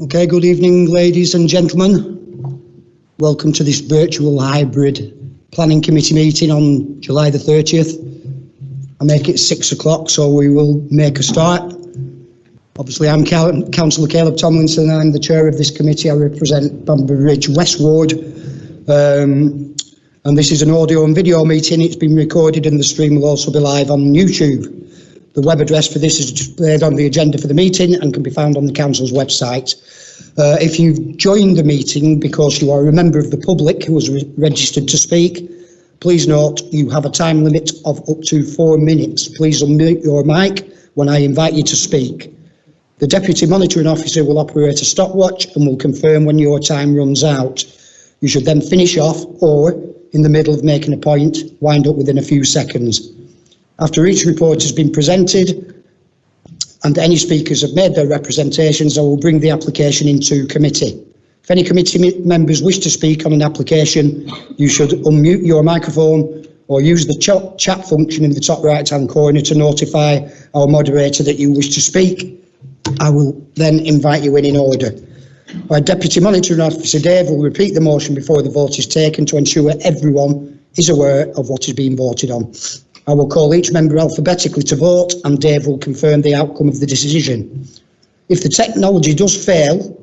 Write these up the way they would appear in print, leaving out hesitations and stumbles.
Okay, good evening, ladies and gentlemen. Welcome to this virtual hybrid planning committee meeting on July the 30th. I make it 6 o'clock, so we will make a start. Obviously, I'm Councillor Caleb Tomlinson. I'm the chair of this committee. I represent Bamber Ridge West Ward. And this is an audio and video meeting. It's been recorded and the stream will also be live on YouTube. The web address for this is displayed on the agenda for the meeting and can be found on the council's website. If you've joined the meeting because you are a member of the public who was registered to speak, please note you have a time limit of up to 4 minutes. Please unmute your mic when I invite you to speak. The Deputy Monitoring Officer will operate a stopwatch and will confirm when your time runs out. You should then finish off or, in the middle of making a point, wind up within a few seconds. After each report has been presented and any speakers have made their representations, I will bring the application into committee. If any committee members wish to speak on an application, you should unmute your microphone or use the chat function in the top right-hand corner to notify our moderator that you wish to speak. I will then invite you in order. Our Deputy Monitoring Officer Dave will repeat the motion before the vote is taken to ensure everyone is aware of what is being voted on. I will call each member alphabetically to vote and Dave will confirm the outcome of the decision. If the technology does fail,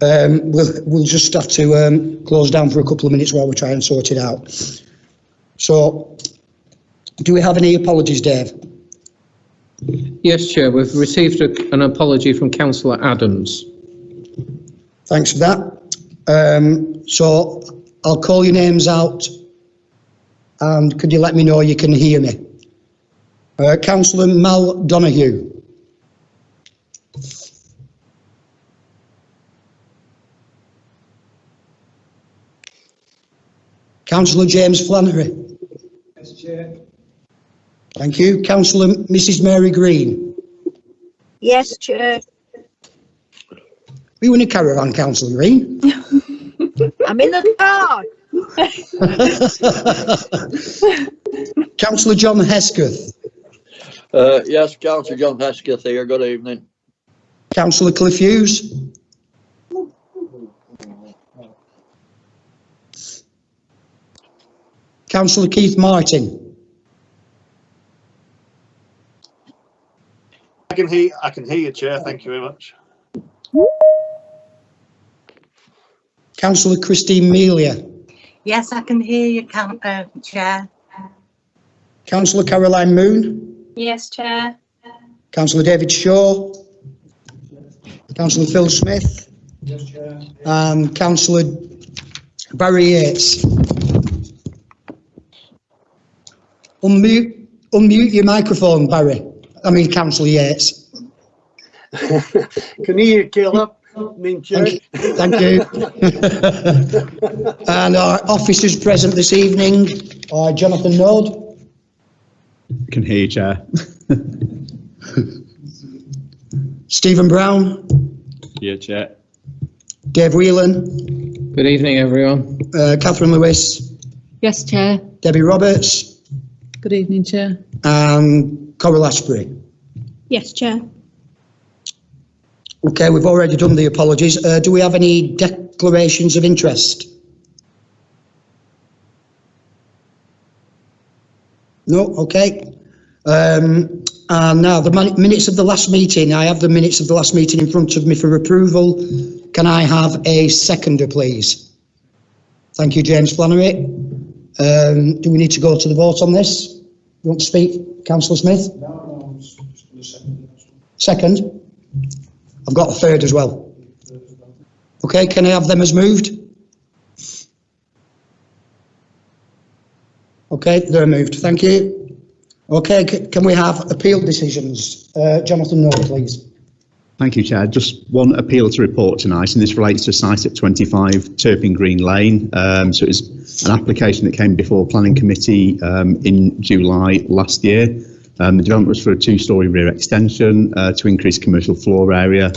we'll just have to close down for a couple of minutes while we try and sort it out. So, do we have any apologies, Dave? Yes, Chair, we've received an apology from Councillor Adams. Thanks for that. So, I'll call your names out and could you let me know you can hear me? Councillor Mal Donoghue. Councillor James Flannery. Yes, Chair. Thank you. Councillor Mrs Mary Green. Yes, Chair. Are you in a caravan, Councillor Green? I'm in the car. Councillor John Hesketh. Yes, Councillor John Hesketh here. Good evening. Councillor Cliff Hughes. Councillor Keith Martin. I can hear you, Chair. Thank you very much. Councillor Christine Melia. Yes, I can hear you, Chair. Councillor Caroline Moon. Yes, Chair. Councillor David Shaw. Councillor Phil Smith. Yes, Chair. And Councillor Barry Yates. Unmute your microphone, Barry. I mean, Councillor Yates. Can you hear Caleb? Thank you. And our officers present this evening are Jonathan Node. I can hear you, Chair. Stephen Brown. Yeah, Chair. Dave Whelan. Good evening, everyone. Catherine Lewis. Yes, Chair. Debbie Roberts. Good evening, Chair. And Coral Asprey. Yes, Chair. Okay, we've already done the apologies. Do we have any declarations of interest? No, okay. And now the minutes of the last meeting. I have the minutes of the last meeting in front of me for approval. Can I have a seconder, please? Thank you, James Flannery. Do we need to go to the vote on this? You want to speak, Councillor Smith? No, just for the second. Second? I've got a third as well. Okay, can I have them as moved? Okay, they're moved. Thank you. Okay, can we have appeal decisions? Jonathan Noel, please. Thank you, Chair. Just one appeal to report tonight, and this relates to a site at 25 Turpin Green Lane. So it's an application that came before Planning Committee in July last year. The development was for a 2-storey rear extension to increase commercial floor area,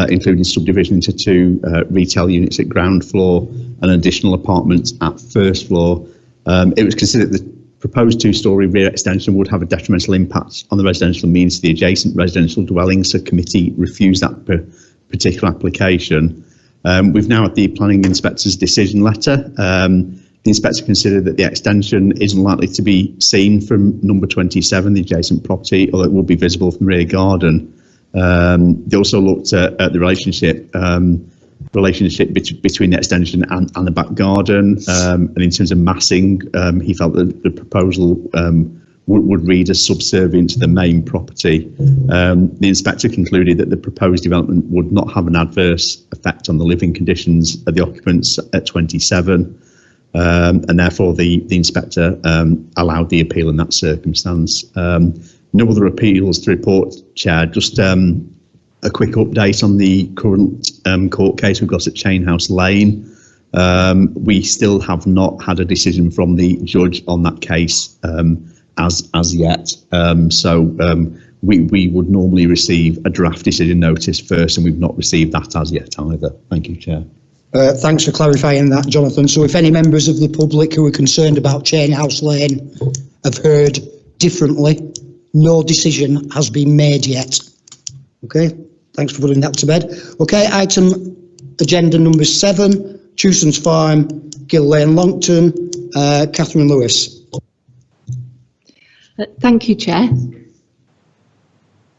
including subdivision into 2 retail units at ground floor and additional apartments at first floor. It was considered the proposed 2-storey rear extension would have a detrimental impact on the residential means to the adjacent residential dwellings, so committee refused that particular application. We've now had the planning inspector's decision letter. The inspector considered that the extension isn't likely to be seen from number 27, the adjacent property, although it will be visible from the rear garden. They also looked at the relationship between the extension and the back garden, and in terms of massing, he felt that the proposal would read as subservient to the main property. The inspector concluded that the proposed development would not have an adverse effect on the living conditions of the occupants at 27, and therefore the inspector allowed the appeal in that circumstance. No other appeals to report, Chair. Just a quick update on the current court case we've got at Chainhouse Lane. We still have not had a decision from the judge on that case as yet. We would normally receive a draft decision notice first, and we've not received that as yet either. Thank you, Chair. Thanks for clarifying that, Jonathan. So if any members of the public who are concerned about Chainhouse Lane have heard differently, no decision has been made yet. Okay, thanks for putting that to bed. Okay, item agenda number 7, Chewson's Farm, Gill Lane, Longton. Catherine Lewis. Thank you, Chair.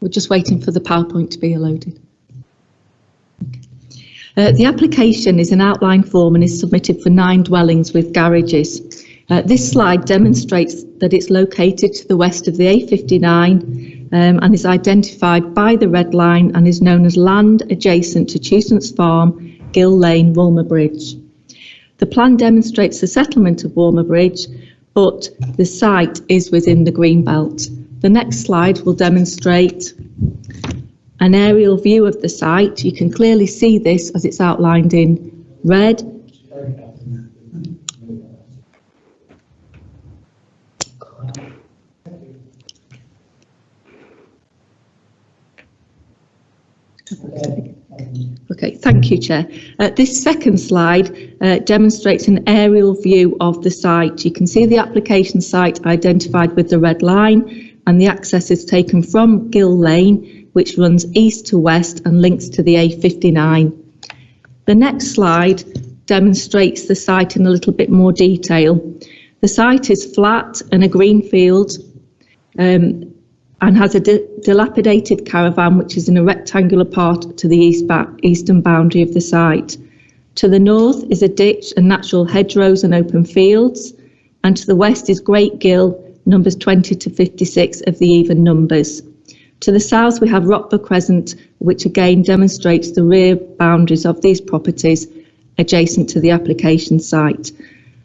We're just waiting for the PowerPoint to be loaded. The application is an outline form and is submitted for 9 dwellings with garages. This slide demonstrates that it's located to the west of the A59 and is identified by the red line and is known as land adjacent to Chewson's Farm, Gill Lane, Woolmer Bridge. The plan demonstrates the settlement of Woolmer Bridge, but the site is within the green belt. The next slide will demonstrate an aerial view of the site. You can clearly see this as it's outlined in red. Okay, thank you, Chair. This second slide demonstrates an aerial view of the site. You can see the application site identified with the red line, and the access is taken from Gill Lane, which runs east to west and links to the A59. The next slide demonstrates the site in a little bit more detail. The site is flat and a green field, and has a dilapidated caravan which is in a rectangular part to the eastern boundary of the site. To the north is a ditch and natural hedgerows and open fields, and to the west is Great Gill, numbers 20 to 56 of the even numbers. To the south we have Rockburgh Crescent, which again demonstrates the rear boundaries of these properties adjacent to the application site.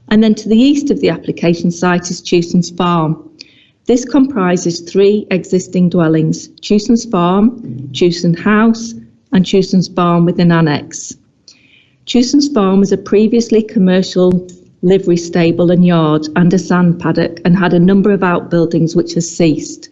And then to the east of the application site is Chewson's Farm. This comprises 3 existing dwellings: Chewson's Farm, Chewson House and Chewson's Barn with an annex. Chewson's Farm was a previously commercial livery stable and yard and a sand paddock, and had a number of outbuildings which has ceased.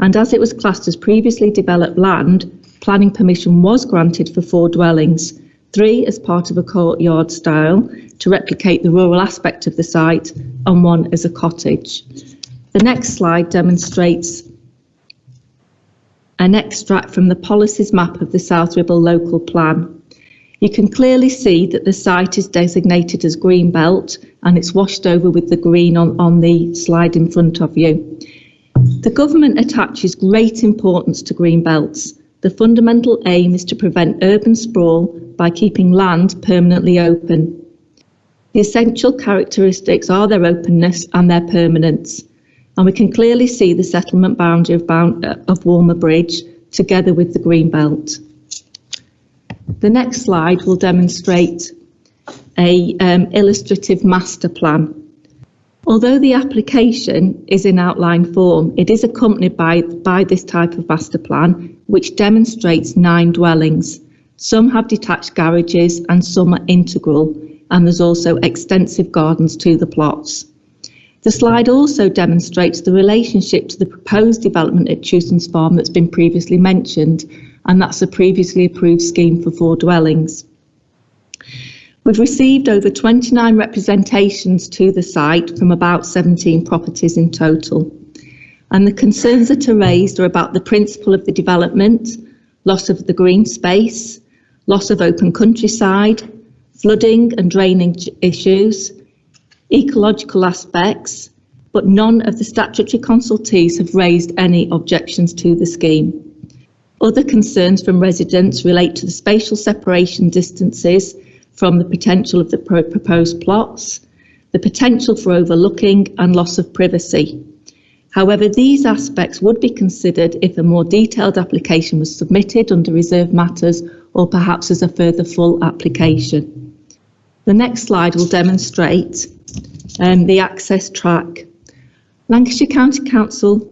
And as it was classed as previously developed land, planning permission was granted for 4 dwellings, 3 as part of a courtyard style to replicate the rural aspect of the site, and 1 as a cottage. The next slide demonstrates an extract from the policies map of the South Ribble local plan. You can clearly see that the site is designated as green belt, and it's washed over with the green on the slide in front of you. The government attaches great importance to green belts. The fundamental aim is to prevent urban sprawl by keeping land permanently open. The essential characteristics are their openness and their permanence. And we can clearly see the settlement boundary of Woolmer Bridge together with the green belt. The next slide will demonstrate a illustrative master plan. Although the application is in outline form, it is accompanied by this type of master plan, which demonstrates 9 dwellings. Some have detached garages and some are integral, and there's also extensive gardens to the plots. The slide also demonstrates the relationship to the proposed development at Chewson's Farm that's been previously mentioned, and that's a previously approved scheme for 4 dwellings. We've received over 29 representations to the site from about 17 properties in total. And the concerns that are raised are about the principle of the development, loss of the green space, loss of open countryside, flooding and drainage issues, ecological aspects, but none of the statutory consultees have raised any objections to the scheme. Other concerns from residents relate to the spatial separation distances from the potential of the proposed plots, the potential for overlooking and loss of privacy. However, these aspects would be considered if a more detailed application was submitted under reserved matters or perhaps as a further full application. The next slide will demonstrate the access track. Lancashire County Council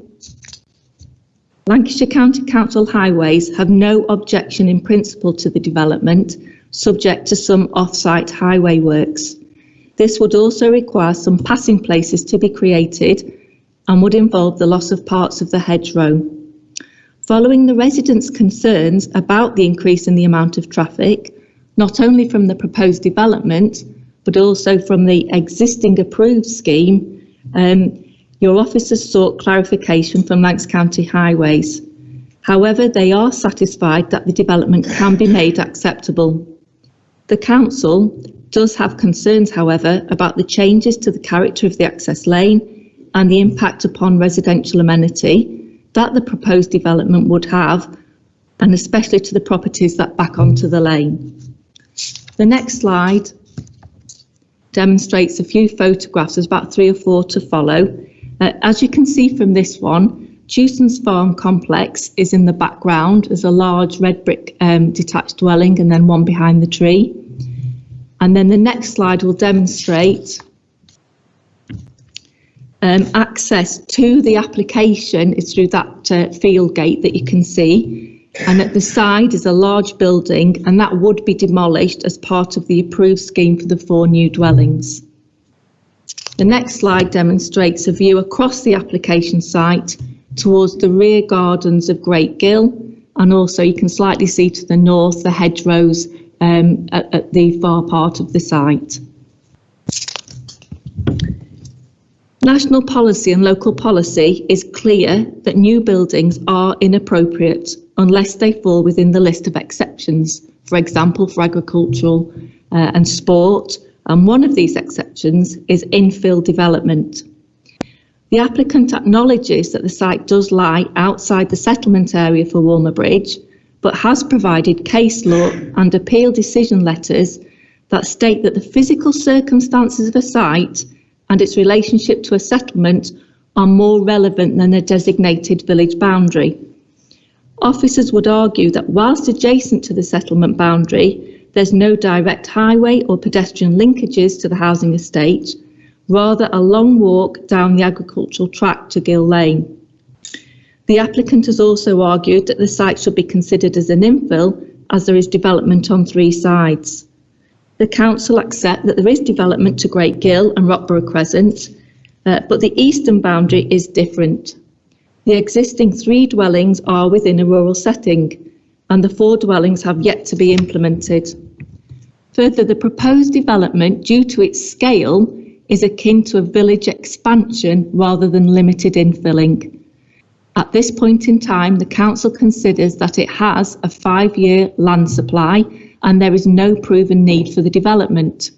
highways have no objection in principle to the development, subject to some off-site highway works. This would also require some passing places to be created and would involve the loss of parts of the hedgerow. Following the residents' concerns about the increase in the amount of traffic, not only from the proposed development, but also from the existing approved scheme, your officers sought clarification from Lancs County Highways. However, they are satisfied that the development can be made acceptable. The council does have concerns, however, about the changes to the character of the access lane and the impact upon residential amenity that the proposed development would have, and especially to the properties that back onto the lane. The next slide demonstrates a few photographs. There's about 3 or 4 to follow. As you can see from this one, Chewson's Farm complex is in the background. There's a large red brick detached dwelling and then one behind the tree. And then the next slide will demonstrate access to the application is through that field gate that you can see. And at the side is a large building, and that would be demolished as part of the approved scheme for the 4 new dwellings. The next slide demonstrates a view across the application site towards the rear gardens of Great Gill, and also you can slightly see to the north the hedgerows at the far part of the site. National policy and local policy is clear that new buildings are inappropriate unless they fall within the list of exceptions, for example, for agricultural and sport, and one of these exceptions is infill development. The applicant acknowledges that the site does lie outside the settlement area for Walmer Bridge, but has provided case law and appeal decision letters that state that the physical circumstances of a site and its relationship to a settlement are more relevant than a designated village boundary. Officers would argue that whilst adjacent to the settlement boundary, there's no direct highway or pedestrian linkages to the housing estate, rather a long walk down the agricultural track to Gill Lane. The applicant has also argued that the site should be considered as an infill as there is development on 3 sides. The council accept that there is development to Great Gill and Rockborough Crescent, but the eastern boundary is different. The existing 3 dwellings are within a rural setting, and the 4 dwellings have yet to be implemented. Further, the proposed development, due to its scale, is akin to a village expansion rather than limited infilling. At this point in time, the council considers that it has a 5-year land supply and there is no proven need for the development,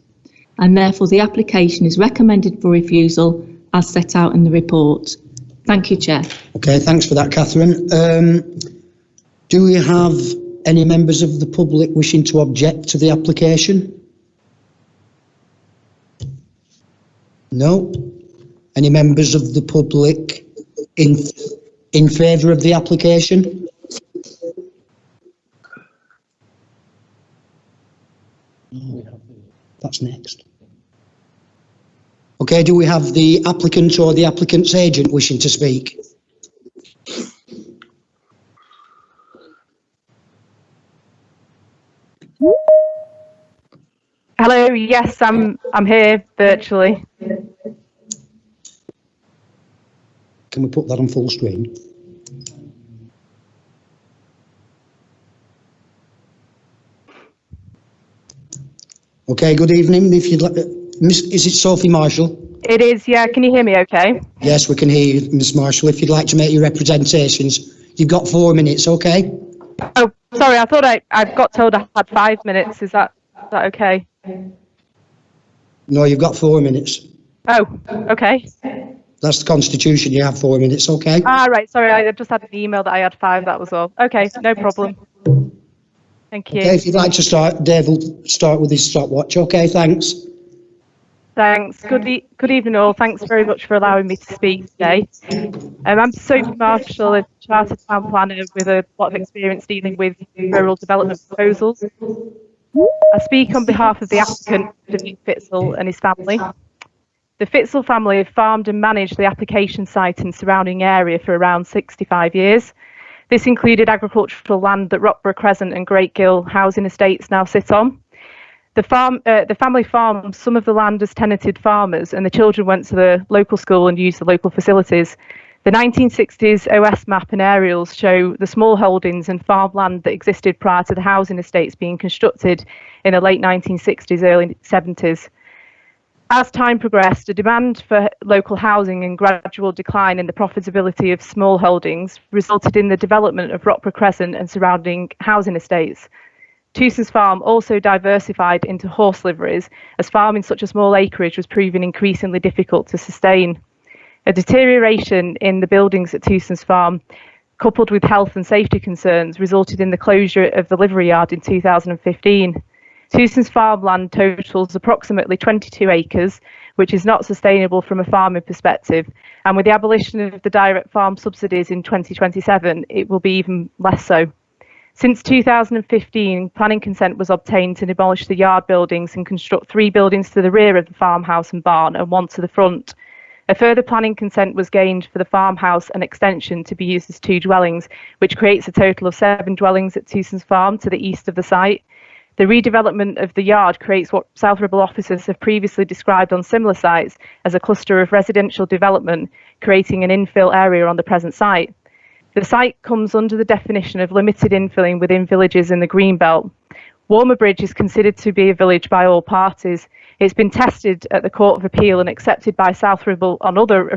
and therefore the application is recommended for refusal as set out in the report. Thank you, Chair. Okay, thanks for that, Catherine. Do we have any members of the public wishing to object to the application? No. Any members of the public in favour of the application? That's next. Okay, do we have the applicant or the applicant's agent wishing to speak? Hello, yes, I'm here virtually. Can we put that on full screen? Okay, good evening. If you'd like, is it Sophie Marshall? It is, yeah. Can you hear me okay? Yes, we can hear you, Miss Marshall. If you'd like to make your representations, you've got 4 minutes, okay? Oh, Sorry, I thought I got told I had 5 minutes. Is that okay? No, you've got 4 minutes. Oh, okay. That's the constitution. You have 4 minutes, okay? Right. Sorry, I just had an email that I had 5. That was all. Okay, no problem. Thank you. Okay, if you'd like to start, Dave will start with his stopwatch. Okay, thanks. Thanks. Good evening, all. Thanks very much for allowing me to speak today. I'm Sophie Marshall, a chartered town planner with a lot of experience dealing with rural development proposals. I speak on behalf of the applicant, David Fitzel, and his family. The Fitzel family have farmed and managed the application site and surrounding area for around 65 years. This included agricultural land that Rockborough Crescent and Great Gill housing estates now sit on. The family farmed some of the land as tenanted farmers, and the children went to the local school and used the local facilities. The 1960s OS map and aerials show the small holdings and farmland that existed prior to the housing estates being constructed in the late 1960s, early 70s. As time progressed, a demand for local housing and gradual decline in the profitability of small holdings resulted in the development of Rockborough Crescent and surrounding housing estates. Tewson's farm also diversified into horse liveries, as farming such a small acreage was proving increasingly difficult to sustain. A deterioration in the buildings at Tewson's farm, coupled with health and safety concerns, resulted in the closure of the livery yard in 2015. Tewson's farmland totals approximately 22 acres, which is not sustainable from a farming perspective, and with the abolition of the direct farm subsidies in 2027, it will be even less so. Since 2015, planning consent was obtained to demolish the yard buildings and construct 3 buildings to the rear of the farmhouse and barn and 1 to the front. A further planning consent was gained for the farmhouse and extension to be used as 2 dwellings, which creates a total of 7 dwellings at Tewson's farm to the east of the site. The redevelopment of the yard creates what South Ribble officers have previously described on similar sites as a cluster of residential development, creating an infill area on the present site. The site comes under the definition of limited infilling within villages in the Greenbelt. Walmer Bridge is considered to be a village by all parties. It's been tested at the Court of Appeal and accepted by South Ribble on other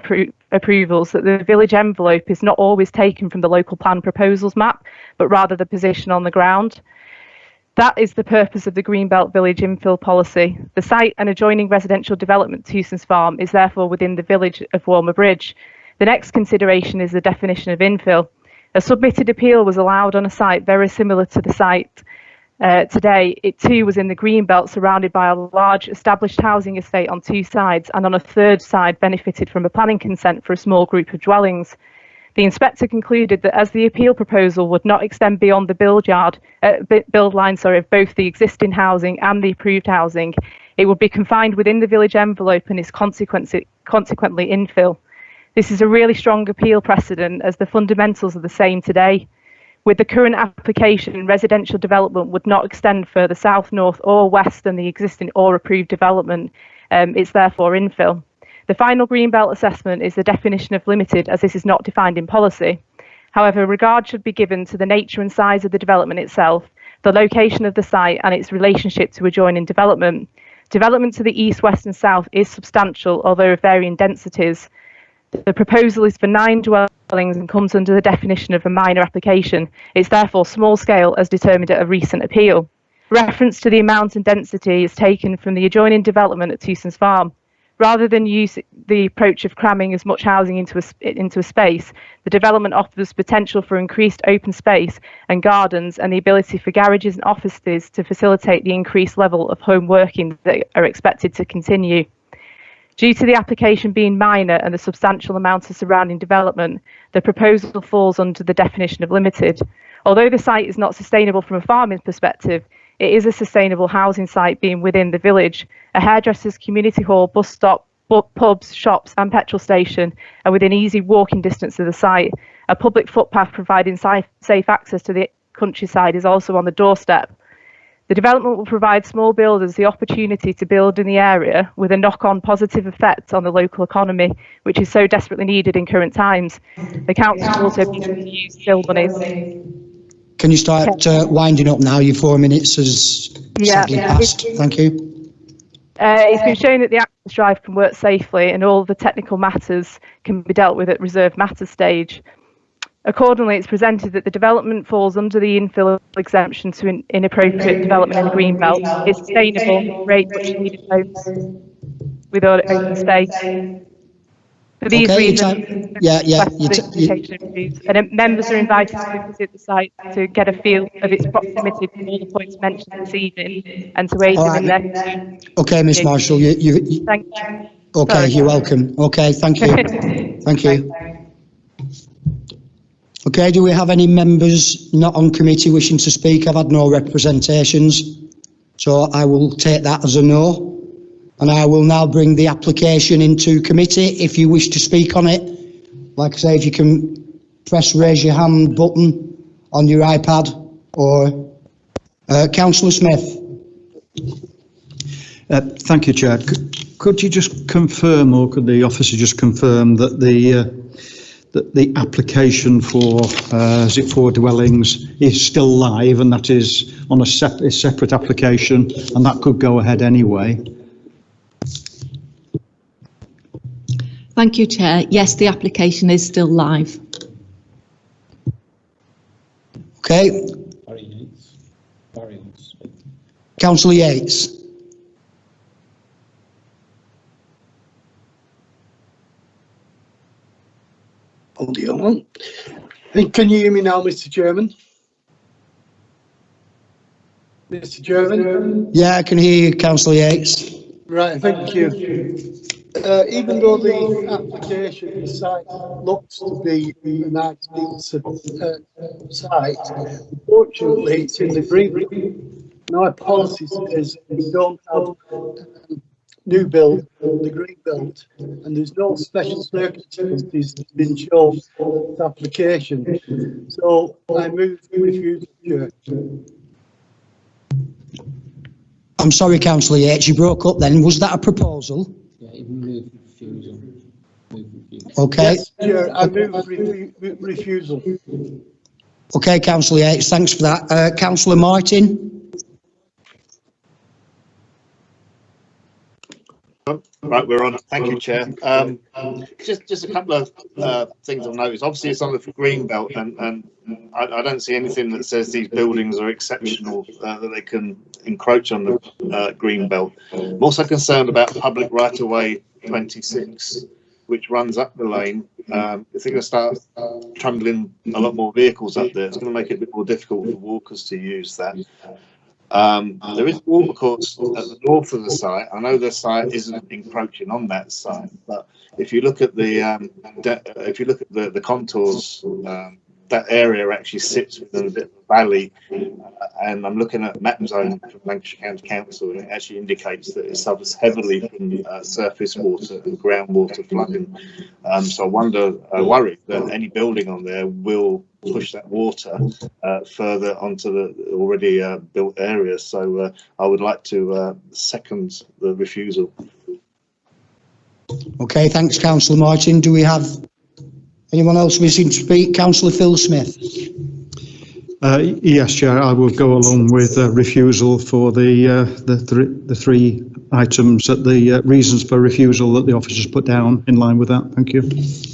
approvals that the village envelope is not always taken from the local plan proposals map, but rather the position on the ground. That is the purpose of the Greenbelt Village infill policy. The site and adjoining residential development, Tewson's Farm, is therefore within the village of Walmer Bridge. The next consideration is the definition of infill. A submitted appeal was allowed on a site very similar to the site today. It too was in the Greenbelt, surrounded by a large established housing estate on 2 sides, and on a 3rd side benefited from a planning consent for a small group of dwellings. The inspector concluded that as the appeal proposal would not extend beyond the build line of both the existing housing and the approved housing, it would be confined within the village envelope and is consequently infill. This is a really strong appeal precedent, as the fundamentals are the same today. With the current application, residential development would not extend further south, north or west than the existing or approved development. It's therefore infill. The final Greenbelt assessment is the definition of limited, as this is not defined in policy. However, regard should be given to the nature and size of the development itself, the location of the site and its relationship to adjoining development. Development to the east, west and south is substantial, although of varying densities. The proposal is for 9 dwellings and comes under the definition of a minor application. It's therefore small scale as determined at a recent appeal. Reference to the amount and density is taken from the adjoining development at Tewson's Farm. Rather than use the approach of cramming as much housing into a space, the development offers potential for increased open space and gardens and the ability for garages and offices to facilitate the increased level of home working that are expected to continue. Due to the application being minor and the substantial amount of surrounding development, the proposal falls under the definition of limited. Although the site is not sustainable from a farming perspective, it is a sustainable housing site being within the village. A hairdresser's community hall, bus stop, pubs, shops and petrol station are within easy walking distance of the site. A public footpath providing safe access to the countryside is also on the doorstep. The development will provide small builders the opportunity to build in the area with a knock-on positive effect on the local economy, which is so desperately needed in current times. The council will also be able to use bill monies. Can you start winding up now? Your 4 minutes has sadly passed. Thank you. It's been shown that the access drive can work safely and all the technical matters can be dealt with at reserved matters stage. Accordingly, it's presented that the development falls under the infill exemption to inappropriate development in the green belt, is sustainable, create much needed homes with open space. For these Okay, reasons, and members are invited to visit the site to get a feel of its proximity to all the points mentioned this evening and to aid them in their... Okay, Miss Marshall, you Thank you. okay, Sorry. you're welcome. Okay, thank you. Thank you. Okay, do we have any members not on committee wishing to speak? I've had no representations, so I will take that as a no. And I will now bring the application into committee. If you wish to speak on it, like I say, if you can press raise your hand button on your iPad, or Councillor Smith. Thank you, Chair. Could you just confirm, or could the officer just confirm that the application for for dwellings is still live, and that is on a separate application, and that could go ahead anyway? Thank you, Chair. Yes, the application is still live. Okay. Councillor Yates. Hold on. Can you hear me now, Mr. Chairman? Mr. Chairman? Yeah, I can hear you, Councillor Yates. Right, thank you. Even though the application site looks to be a nice site, unfortunately it's in the green. Now, our policy says we don't have new build, the green belt, and there's no special circumstances been shown for this application. So I move refusal, Chair. I'm sorry, Councillor Yates, you broke up then. Was that a proposal? Yeah, even move refusal. Okay. Yes, Chair, I move refusal. Okay, Councillor Yates, thanks for that. Councillor Martin? Right, we're on. Thank you, Chair. Just a couple of things I've noticed. Obviously, it's on the green belt, and I don't see anything that says these buildings are exceptional, that they can encroach on the green belt. I'm also concerned about public right-of-way 26, which runs up the lane. If they're going to start trundling a lot more vehicles up there, it's going to make it a bit more difficult for walkers to use that. There is water course at the north of the site. I know the site isn't encroaching on that site, but if you look at the the contours, that area actually sits within a bit of a valley, and I'm looking at map zone from Lancashire County Council, and it actually indicates that it suffers heavily from surface water and groundwater flooding. So I worry that any building on there will push that water further onto the already built area. So I would like to second the refusal. Okay, thanks, Councillor Martin. Do we have anyone else wishing to speak? Councillor Phil Smith. Yes, Chair, I will go along with refusal for the three items, that the reasons for refusal that the officers put down in line with that. Thank you.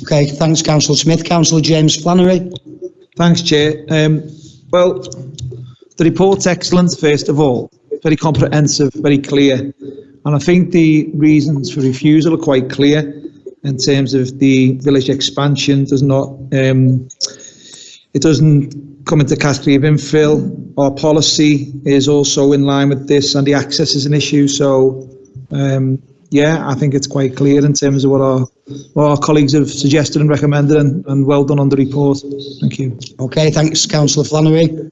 Okay, thanks, Councillor Smith. Councillor James Flannery. Thanks, Chair. Well, the report's excellent, first of all. Very comprehensive, very clear. And I think the reasons for refusal are quite clear in terms of the village expansion. Does not, it doesn't come into category of infill. Our policy is also in line with this, and the access is an issue. So, yeah, I think it's quite clear in terms of what our colleagues have suggested and recommended, and well done on the report. Thank you. Okay, thanks, Councillor Flannery.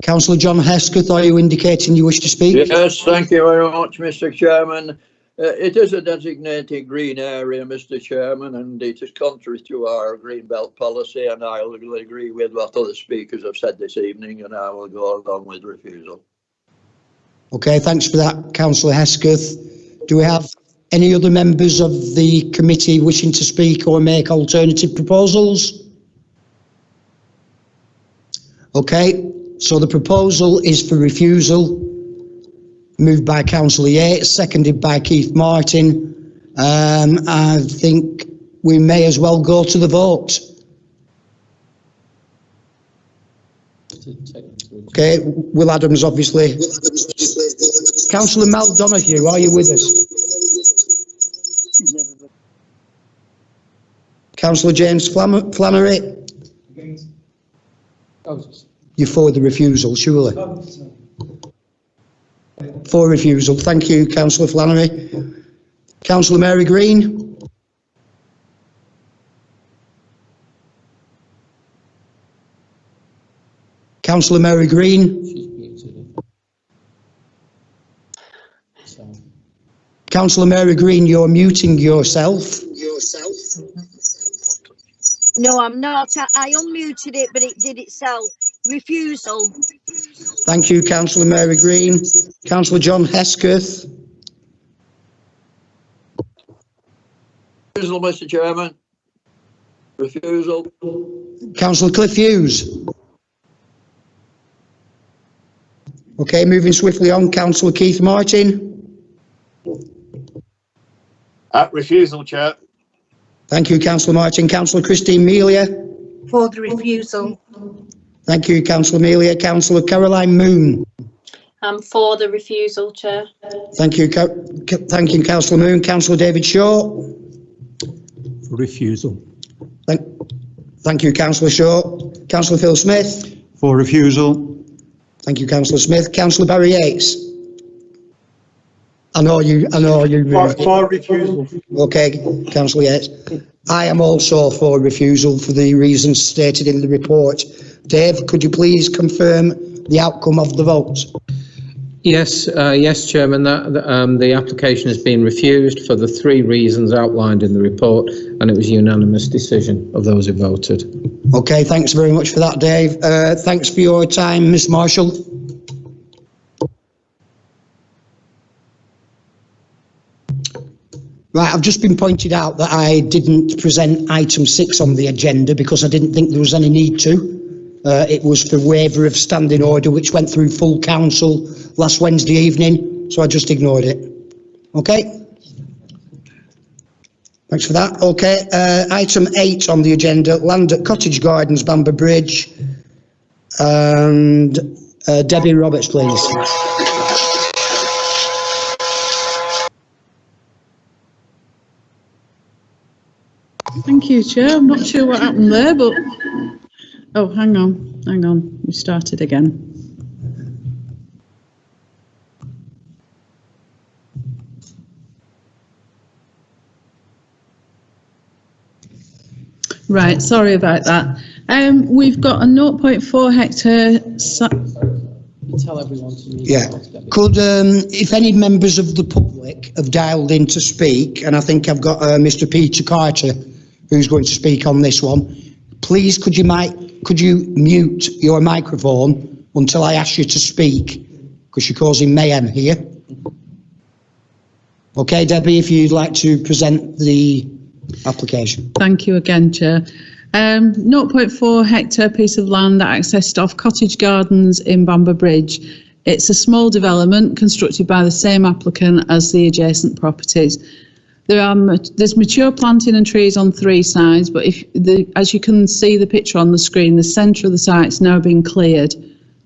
Councillor John Hesketh, are you indicating you wish to speak? Yes, thank you very much, Mr. Chairman. It is a designated green area, Mr. Chairman, and it is contrary to our green belt policy, and I will agree with what other speakers have said this evening, and I will go along with refusal. Okay, thanks for that, Councillor Hesketh. Do we have any other members of the committee wishing to speak or make alternative proposals? Okay, so the proposal is for refusal, moved by Councillor Yates, seconded by Keith Martin. I think we may as well go to the vote. Okay, Will Adams, obviously. Councillor Mel Donoghue, are you with us? Councillor James Flannery? You're for the refusal, surely? For refusal. Thank you, Councillor Flannery. Councillor Mary Green? Councillor Mary Green? Councillor Mary Green, you're muting yourself. No, I'm not. I unmuted it, but it did itself. Refusal. Thank you, Councillor Mary Green. Councillor John Hesketh. Refusal, Mr. Chairman. Refusal. Councillor Cliff Hughes. Okay, moving swiftly on. Councillor Keith Martin. Refusal, Chair. Thank you, Councillor Martin. Councillor Christine Melia. For the refusal. Thank you, Councillor Melia. Councillor Caroline Moon. I'm for the refusal, Chair. Thank you, Councillor Moon. Councillor David Shaw. For refusal. Thank you, Councillor Shaw. Councillor Phil Smith. For refusal. Thank you, Councillor Smith. Councillor Barry Yates. I know you. For refusal. Okay, Councillor Yates. I am also for refusal for the reasons stated in the report. Dave, could you please confirm the outcome of the vote? Yes, Chairman, the application has been refused for the 3 reasons outlined in the report, and it was a unanimous decision of those who voted. Okay, thanks very much for that, Dave. Thanks for your time, Ms Marshall. Right, I've just been pointed out that I didn't present item 6 on the agenda because I didn't think there was any need to. It was for waiver of standing order, which went through full council last Wednesday evening, so I just ignored it. Okay? Thanks for that. Okay, item 8 on the agenda, land at Cottage Gardens, Bamber Bridge. And Debbie Roberts, please. Thank you, Chair. I'm not sure what happened there, but... Oh, hang on. We started again. Right, sorry about that. We've got a 0.4 hectare... Tell everyone to mute. Yeah. Could, if any members of the public have dialed in to speak, and I think I've got Mr. Peter Carter who's going to speak on this one, please could you mute your microphone until I ask you to speak, because you're causing mayhem here. Okay, Debbie, if you'd like to present the application. Thank you again, Chair. 0.4 hectare piece of land accessed off Cottage Gardens in Bamber Bridge. It's a small development constructed by the same applicant as the adjacent properties. There's mature planting and trees on 3 sides, but as you can see the picture on the screen, the centre of the site's now been cleared.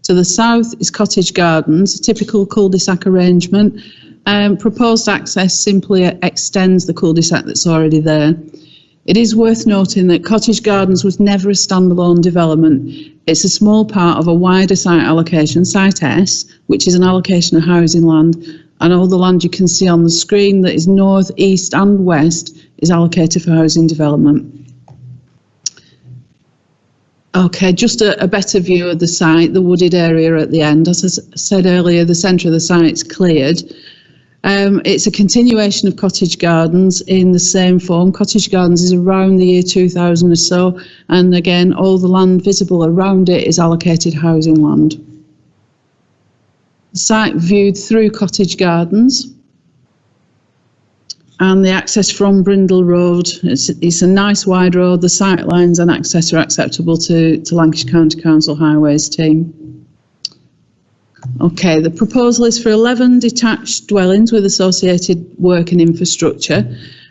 To the south is Cottage Gardens, a typical cul-de-sac arrangement. Proposed access simply extends the cul-de-sac that's already there. It is worth noting that Cottage Gardens was never a standalone development. It's a small part of a wider site allocation, Site S, which is an allocation of housing land, and all the land you can see on the screen that is north, east and west is allocated for housing development. Okay, just a better view of the site, the wooded area at the end. As I said earlier, the centre of the site's cleared. It's a continuation of Cottage Gardens in the same form. Cottage Gardens is around the year 2000 or so, and again, all the land visible around it is allocated housing land. The site viewed through Cottage Gardens, and the access from Brindle Road. It's a nice wide road. The sight lines and access are acceptable to Lancashire County Council Highways team. Okay, the proposal is for 11 detached dwellings with associated work and infrastructure.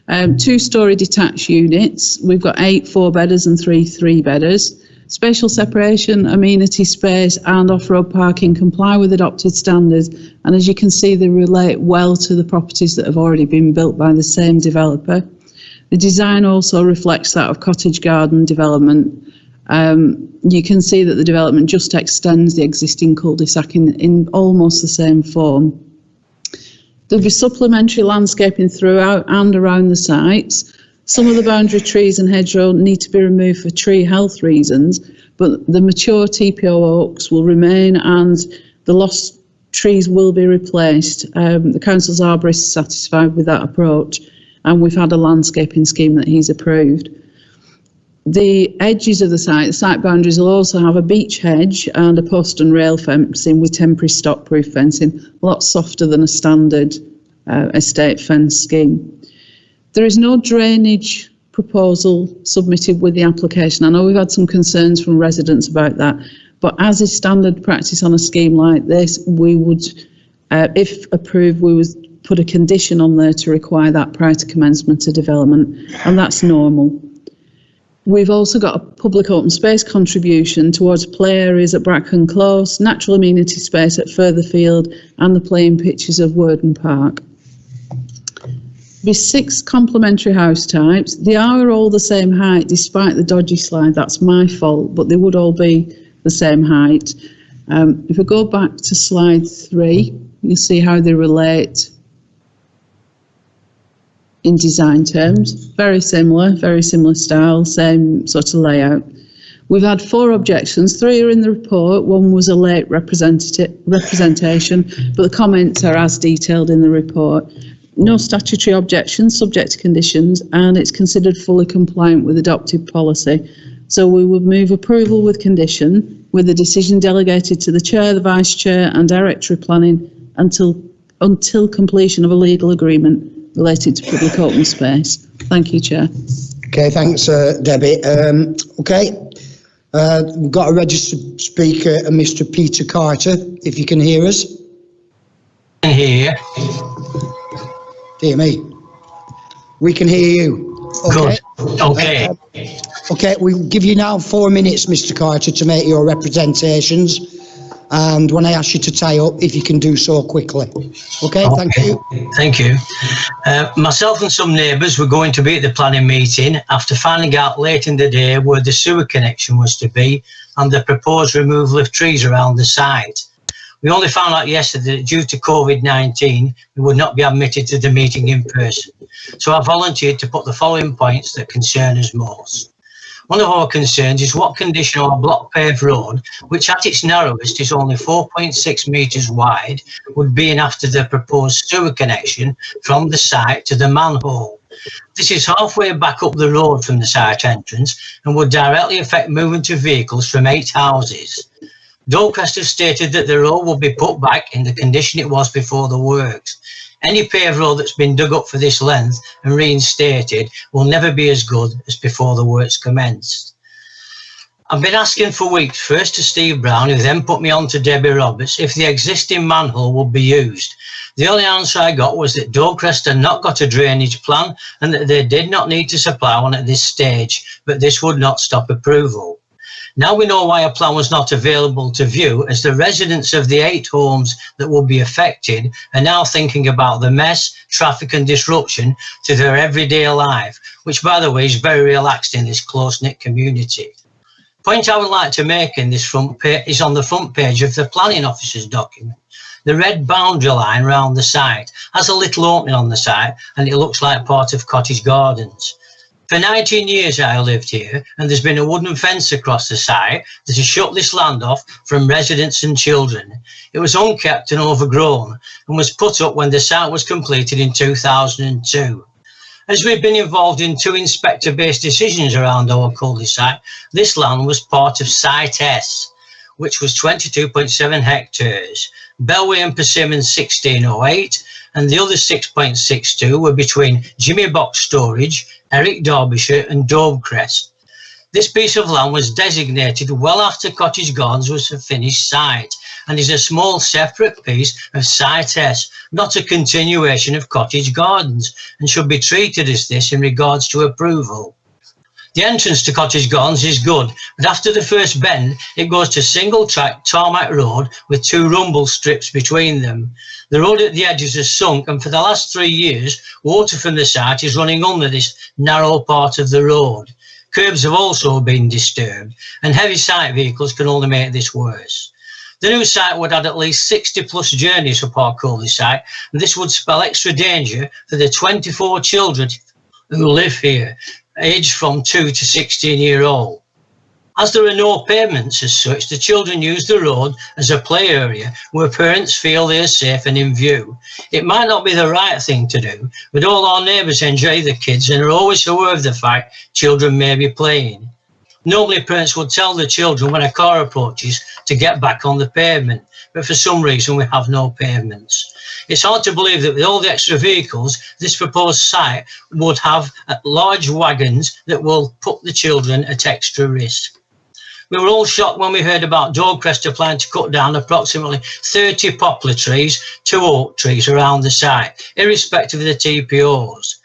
Two-storey detached units. We've got 8 4-bedders and 3 3-bedders. Spatial separation, amenity space and off-road parking comply with adopted standards, and as you can see, they relate well to the properties that have already been built by the same developer. The design also reflects that of cottage garden development. You can see that the development just extends the existing cul-de-sac in almost the same form. There'll be supplementary landscaping throughout and around the sites. Some of the boundary trees and hedgerow need to be removed for tree health reasons, but the mature TPO oaks will remain and the lost trees will be replaced. The council's arborist is satisfied with that approach, and we've had a landscaping scheme that he's approved. The edges of the site boundaries will also have a beech hedge and a post and rail fencing with temporary stock-proof fencing, a lot softer than a standard estate fence scheme. There is no drainage proposal submitted with the application. I know we've had some concerns from residents about that, but as is standard practice on a scheme like this, we would, if approved, we would put a condition on there to require that prior to commencement of development, and that's normal. We've also got a public open space contribution towards play areas at Bracken Close, natural amenity space at Furtherfield, and the playing pitches of Worden Park. Be 6 complementary house types. They are all the same height, despite the dodgy slide. That's my fault, but they would all be the same height. If we go back to slide 3, you'll see how they relate in design terms. Very similar style, same sort of layout. We've had 4 objections. 3 are in the report. 1 was a late representation, but the comments are as detailed in the report. No statutory objections, subject to conditions, and it's considered fully compliant with adopted policy. So we would move approval with condition, with the decision delegated to the chair, the vice chair, and director of planning until completion of a legal agreement related to public open space. Thank you, Chair. Okay, thanks, Debbie. We've got a registered speaker, Mr. Peter Carter, if you can hear us. I can hear you. Dear me. We can hear you. Okay. Good. Okay. Okay, we'll give you now 4 minutes, Mr. Carter, to make your representations. And when I ask you to tie up, if you can do so quickly. Okay, thank you. Thank you. Myself and some neighbours were going to be at the planning meeting after finding out late in the day where the sewer connection was to be and the proposed removal of trees around the site. We only found out yesterday that due to COVID-19, we would not be admitted to the meeting in person. So I volunteered to put the following points that concern us most. One of our concerns is what condition our block paved road, which at its narrowest is only 4.6 metres wide, would be in after the proposed sewer connection from the site to the manhole. This is halfway back up the road from the site entrance and would directly affect movement of vehicles from 8 houses. Dorcast has stated that the road will be put back in the condition it was before the works. Any paved road that's been dug up for this length and reinstated will never be as good as before the works commenced. I've been asking for weeks, first to Steve Brown, who then put me on to Debbie Roberts, if the existing manhole would be used. The only answer I got was that Dorcast had not got a drainage plan and that they did not need to supply one at this stage, but this would not stop approval. Now we know why a plan was not available to view, as the residents of the 8 homes that will be affected are now thinking about the mess, traffic and disruption to their everyday life, which by the way is very relaxed in this close-knit community. Point I would like to make in this front page is on the front page of the planning officer's document. The red boundary line round the site has a little opening on the site and it looks like part of cottage gardens. For 19 years I lived here and there's been a wooden fence across the site that has shut this land off from residents and children. It was unkept and overgrown and was put up when the site was completed in 2002. As we've been involved in 2 inspector-based decisions around our cul-de-sac, this land was part of Site S, which was 22.7 hectares. Bellway and Persimmon 1608, and the other 6.62 were between Jimmy Box Storage, Eric Derbyshire and Dovecrest. This piece of land was designated well after Cottage Gardens was a finished site and is a small separate piece of Site S, not a continuation of cottage gardens, and should be treated as this in regards to approval. The entrance to Cottage Gardens is good, but after the first bend, it goes to single-track tarmac road with 2 rumble strips between them. The road at the edges has sunk, and for the last 3 years, water from the site is running under this narrow part of the road. Curbs have also been disturbed, and heavy site vehicles can only make this worse. The new site would add at least 60+ journeys up our cul-de-sac, and this would spell extra danger for the 24 children who live here, aged from 2 to 16-year-old. As there are no pavements as such, the children use the road as a play area where parents feel they are safe and in view. It might not be the right thing to do, but all our neighbours enjoy the kids and are always aware of the fact children may be playing. Normally parents would tell the children when a car approaches to get back on the pavement, but for some reason we have no pavements. It's hard to believe that with all the extra vehicles, this proposed site would have large wagons that will put the children at extra risk. We were all shocked when we heard about Dorchester planning to cut down approximately 30 poplar trees, 2 oak trees around the site, irrespective of the TPOs.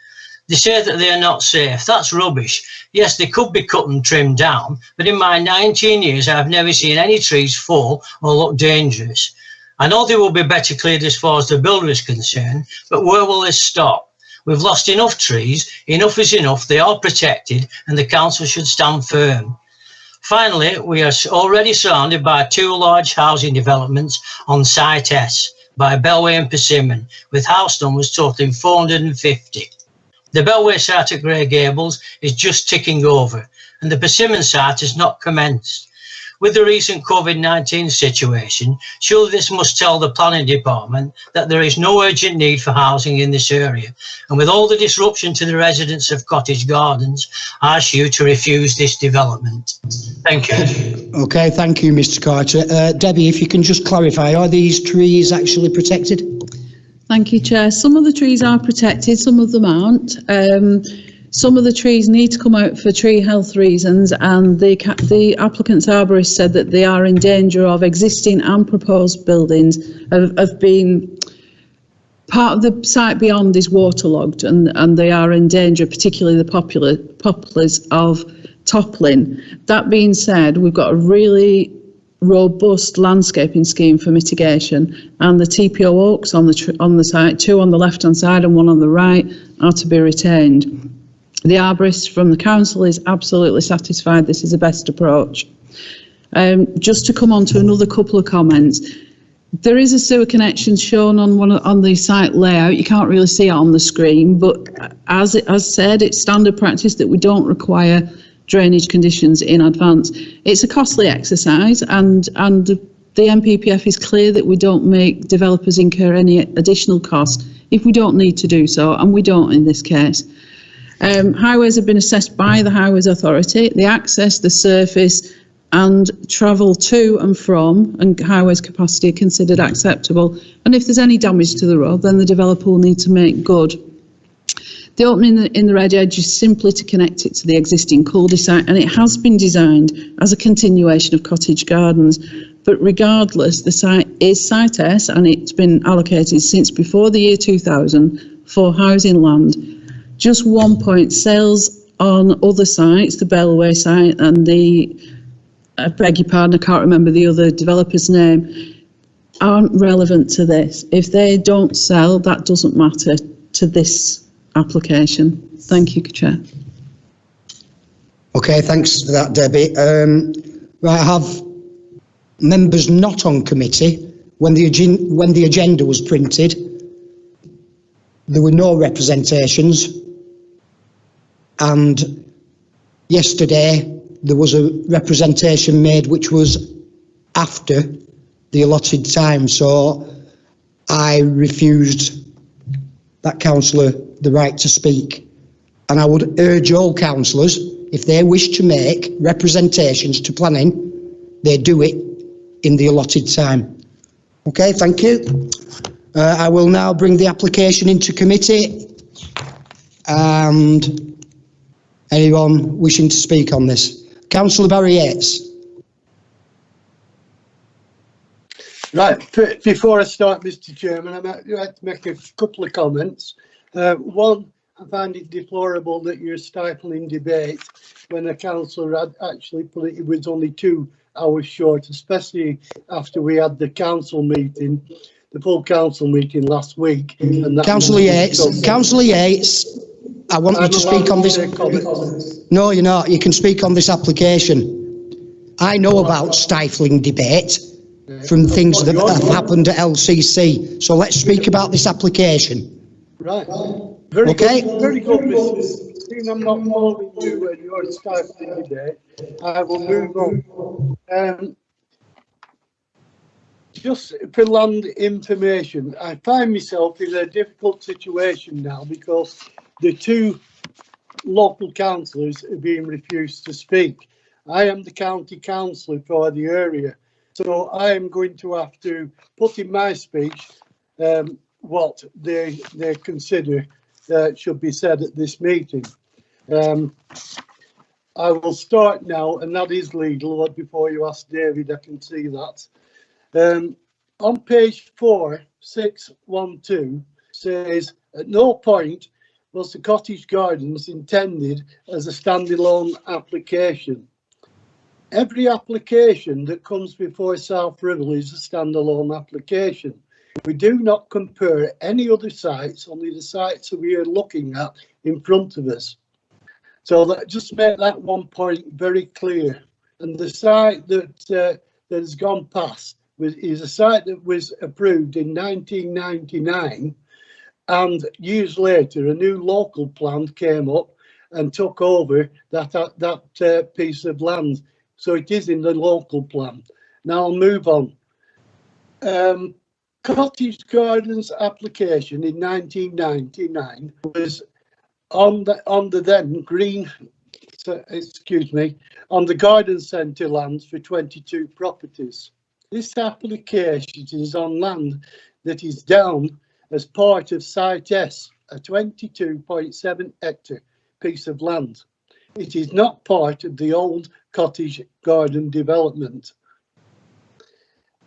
They say that they are not safe. That's rubbish. Yes, they could be cut and trimmed down, but in my 19 years, I have never seen any trees fall or look dangerous. I know they will be better cleared as far as the builder is concerned, but where will this stop? We've lost enough trees, enough is enough, they are protected, and the council should stand firm. Finally, we are already surrounded by 2 large housing developments on Site S, by Bellway and Persimmon, with house numbers totaling 450. The Bellway site at Grey Gables is just ticking over, and the Persimmon site has not commenced. With the recent COVID-19 situation, surely this must tell the planning department that there is no urgent need for housing in this area. And with all the disruption to the residents of Cottage Gardens, I ask you to refuse this development. Thank you. Okay, thank you, Mr. Carter. Debbie, if you can just clarify, are these trees actually protected? Thank you, Chair. Some of the trees are protected, some of them aren't. Some of the trees need to come out for tree health reasons, and the applicant's arborist said that they are in danger of existing and proposed buildings of being part of the site beyond is waterlogged, and they are in danger, particularly the poplars, of toppling. That being said, we've got a really robust landscaping scheme for mitigation, and the TPO oaks on the site, 2 on the left hand side and 1 on the right, are to be retained. The arborist from the council is absolutely satisfied this is the best approach. Just to come on to another couple of comments, there is a sewer connection shown on the site layout. You can't really see it on the screen, but as said, it's standard practice that we don't require drainage conditions in advance. It's a costly exercise, and the NPPF is clear that we don't make developers incur any additional cost if we don't need to do so, and we don't in this case. Highways have been assessed by the Highways Authority. The access, the surface and travel to and from and highways capacity are considered acceptable. And if there's any damage to the road, then the developer will need to make good. The opening in the red edge is simply to connect it to the existing cul-de-sac, and it has been designed as a continuation of Cottage Gardens. But regardless, the site is Site S, and it's been allocated since before the year 2000 for housing land. Just 1 point, sales on other sites, the Bellway site and I beg your pardon, I can't remember the other developer's name, aren't relevant to this. If they don't sell, that doesn't matter to this application. Thank you, Chair. Okay, thanks for that, Debbie. Right, I have members not on committee. When the agenda was printed, there were no representations. And yesterday there was a representation made which was after the allotted time, so I refused that councillor the right to speak. And I would urge all councillors, if they wish to make representations to planning, they do it in the allotted time. Okay, thank you. I will now bring the application into committee, and anyone wishing to speak on this? Councillor Barry Yates. Right, before I start, Mr. Chairman, I'd like to make a couple of comments. One, I find it deplorable that you're stifling debate when a councillor had actually put it was only 2 hours short, especially after we had the council meeting, the full council meeting last week. Councillor Yates, I want you to speak on this. No, you're not. You can speak on this application. I know about stifling debate from things that have happened at LCC. So let's speak about this application. Right. Very okay. Good. Very good, Mr. Seeing I'm not following you and you're stifling debate, I will move on. Just for land information, I find myself in a difficult situation now because the 2 local councillors are being refused to speak. I am the county councillor for the area, so I am going to have to put in my speech what they consider should be said at this meeting. I will start now, and that is legal. Before you ask David, I can see that. On page 4612 says, at no point was the cottage gardens intended as a standalone application. Every application that comes before South Ribble is a standalone application. We do not compare any other sites, only the sites that we are looking at in front of us. So that just make that one point very clear. And the site that has gone past is a site that was approved in 1999, and years later a new local plan came up and took over that piece of land. So it is in the local plan. Now I'll move on. Cottage Gardens application in 1999 was on the then green, on the garden centre lands for 22 properties. This application is on land that is down as part of Site S, a 22.7 hectare piece of land. It is not part of the old cottage garden development.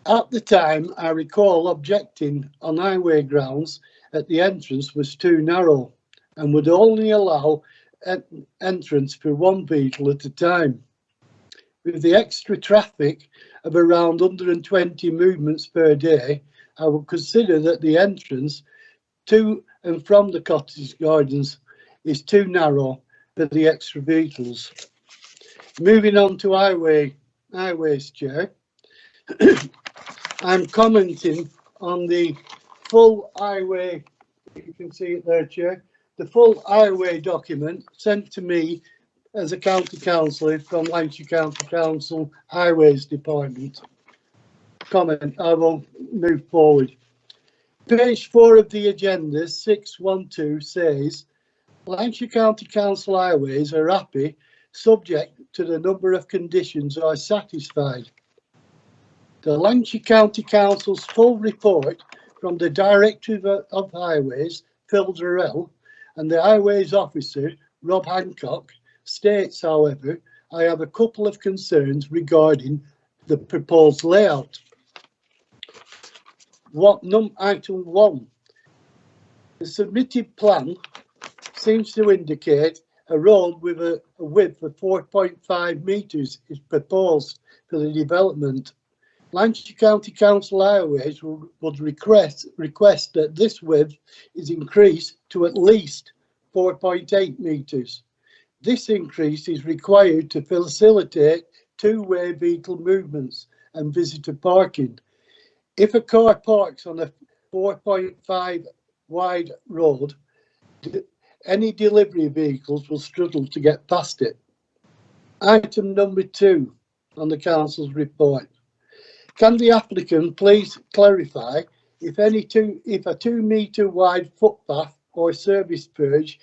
At the time, I recall objecting on highway grounds that the entrance was too narrow and would only allow entrance for 1 vehicle at a time. With the extra traffic of around 120 movements per day, I would consider that the entrance to and from the cottage gardens is too narrow for the extra vehicles. Moving on to highways, Chair. I'm commenting on the full highway, you can see it there, Chair, the full highway document sent to me as a county councillor from Lancashire County Council Highways Department. Comment, I will move forward. Page 4 of the agenda, 612, says Lancashire County Council Highways are happy, subject to the number of conditions are satisfied. The Lancashire County Council's full report from the Director of Highways, Phil Durrell, and the Highways Officer, Rob Hancock, states, however, I have a couple of concerns regarding the proposed layout. Item 1. The submitted plan seems to indicate a road with a width of 4.5 metres is proposed for the development. Lancashire County Council Highways would request that this width is increased to at least 4.8 metres. This increase is required to facilitate two-way vehicle movements and visitor parking. If a car parks on a 4.5 wide road, any delivery vehicles will struggle to get past it. Item number 2 on the council's report. Can the applicant please clarify if a 2 metre wide footpath or service purge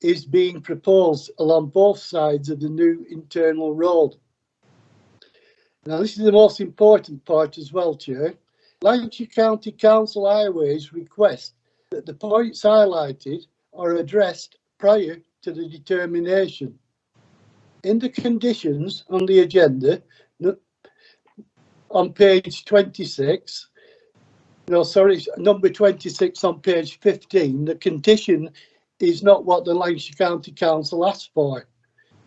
is being proposed along both sides of the new internal road? Now this is the most important part as well, Chair. Lancashire County Council Highways request that the points highlighted are addressed prior to the determination. In the conditions on the agenda, on page 26. No, sorry, number 26 on page 15. The condition is not what the Lancashire County Council asked for.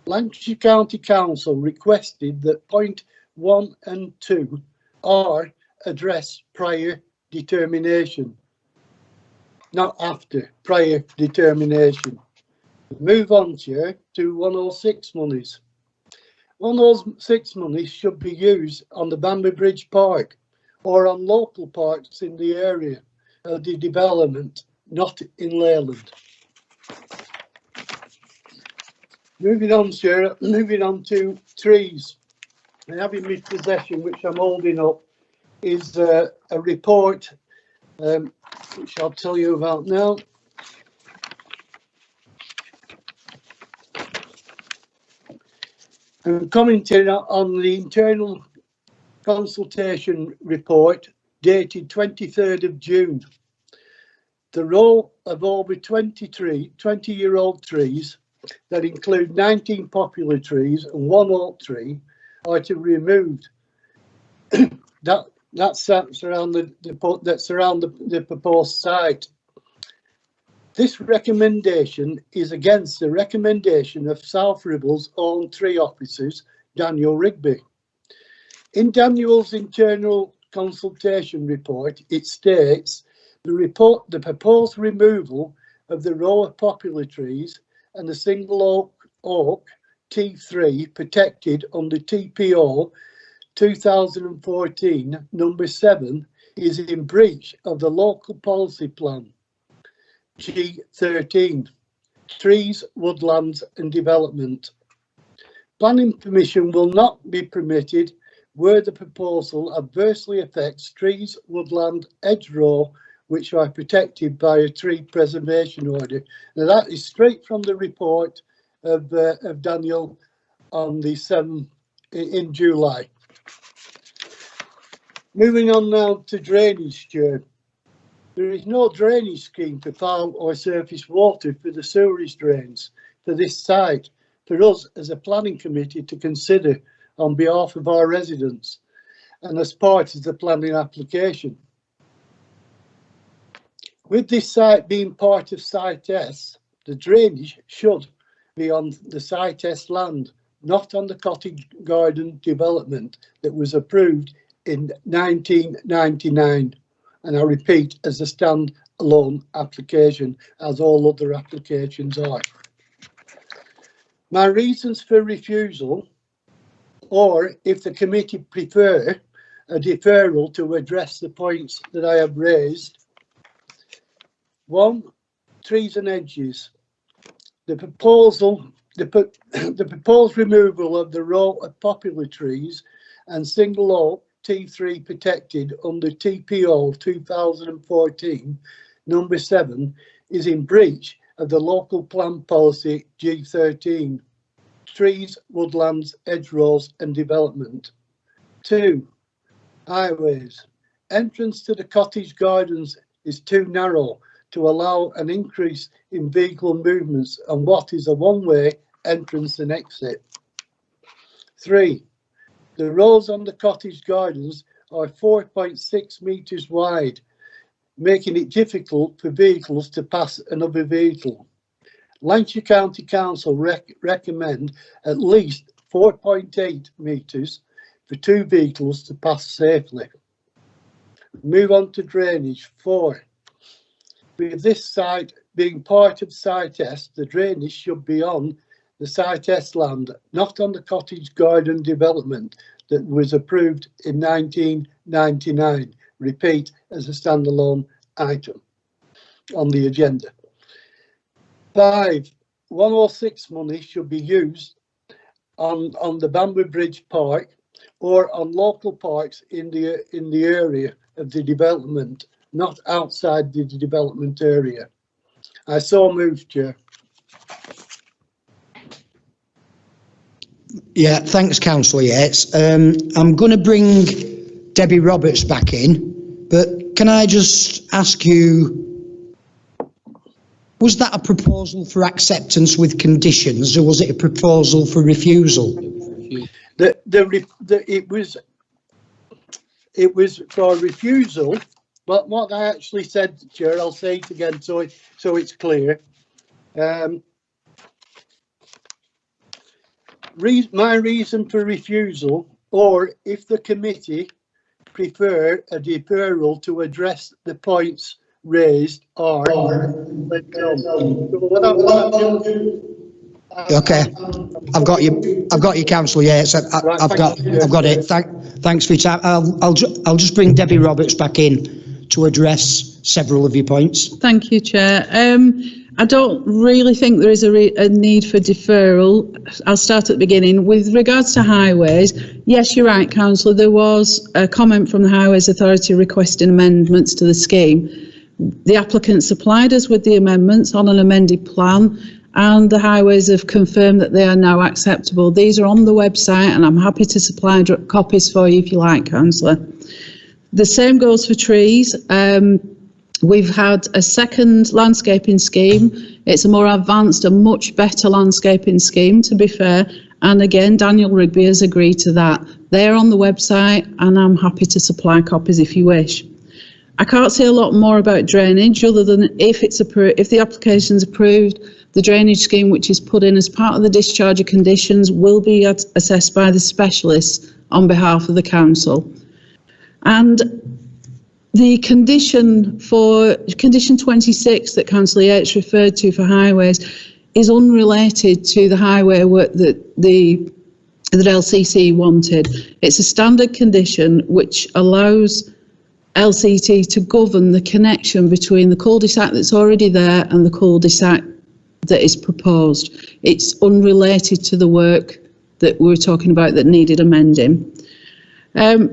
Lancashire County Council requested that point 1 and 2 are addressed prior determination, not after, prior determination. Move on, Chair, to 106 monies. 106 monies should be used on the Bamber Bridge Park or on local parks in the area of the development, not in Leyland. Moving on, Chair, moving on to trees. I have in my possession, which I'm holding up, is a report, which I'll tell you about now. I'm commenting on the internal consultation report dated 23rd of June. The row of over 20-year-old trees that include 19 popular trees and 1 oak tree are to be removed. That's around the proposed site. This recommendation is against the recommendation of South Ribble's own tree officers, Daniel Rigby. In Daniel's internal consultation report, it states the proposed removal of the row of popular trees and the single oak T3 protected under TPO 2014 number 7 is in breach of the local policy plan G13, trees, woodlands and development. Planning permission will not be permitted where the proposal adversely affects trees, woodland, hedgerow, which are protected by a tree preservation order. Now that is straight from the report of Daniel on the 7th in July. Moving on now to drainage, Chair. There is no drainage scheme for foul or surface water for the sewerage drains for this site for us as a planning committee to consider on behalf of our residents and as part of the planning application. With this site being part of Site S, the drainage should be on the Site S land, not on the cottage garden development that was approved in 1999. And I repeat, as a stand-alone application, as all other applications are. My reasons for refusal, or if the committee prefer, a deferral to address the points that I have raised. 1, trees and hedges. The proposed removal of the row of popular trees and single oak T3 protected under TPO 2014 number 7 is in breach of the local plan policy G13, trees, woodlands, hedgerows and development. 2, highways. Entrance to the cottage gardens is too narrow to allow an increase in vehicle movements on what is a one-way entrance and exit. 3, the roads on the cottage gardens are 4.6 metres wide, making it difficult for vehicles to pass another vehicle. Lancashire County Council recommend at least 4.8 metres for 2 vehicles to pass safely. Move on to drainage. 4, with this site being part of Site S, the drainage should be on the Site S land, not on the cottage garden development that was approved in 1999. Repeat, as a standalone item on the agenda. 5, 106 money should be used on the Bamber Bridge Park or on local parks in the area of the development, not outside the development area. I so move, Chair. Yeah, thanks, Councillor Yates. I'm going to bring Debbie Roberts back in, but can I just ask you, was that a proposal for acceptance with conditions, or was it a proposal for refusal? it was for refusal, but what I actually said, Chair, I'll say it again so it's clear. My reason for refusal, or if the committee prefer a deferral to address the points raised, are Okay, I've got you, Councillor Yates. I've got it. Thanks for your time. I'll just bring Debbie Roberts back in to address several of your points. Thank you, Chair. I don't really think there is a need for deferral. I'll start at the beginning. With regards to highways, yes, you're right, Councillor, there was a comment from the Highways Authority requesting amendments to the scheme. The applicant supplied us with the amendments on an amended plan, and the Highways have confirmed that they are now acceptable. These are on the website, and I'm happy to supply copies for you if you like, Councillor. The same goes for trees. We've had a second landscaping scheme. It's a more advanced and much better landscaping scheme, to be fair. And again, Daniel Rigby has agreed to that. They're on the website, and I'm happy to supply copies if you wish. I can't say a lot more about drainage other than if the application's approved, the drainage scheme which is put in as part of the discharge of conditions will be assessed by the specialists on behalf of the council. And the condition 26 that Councillor Yates referred to for highways is unrelated to the highway work that LCC wanted. It's a standard condition which allows LCT to govern the connection between the cul-de-sac that's already there and the cul-de-sac that is proposed. It's unrelated to the work that we were talking about that needed amending.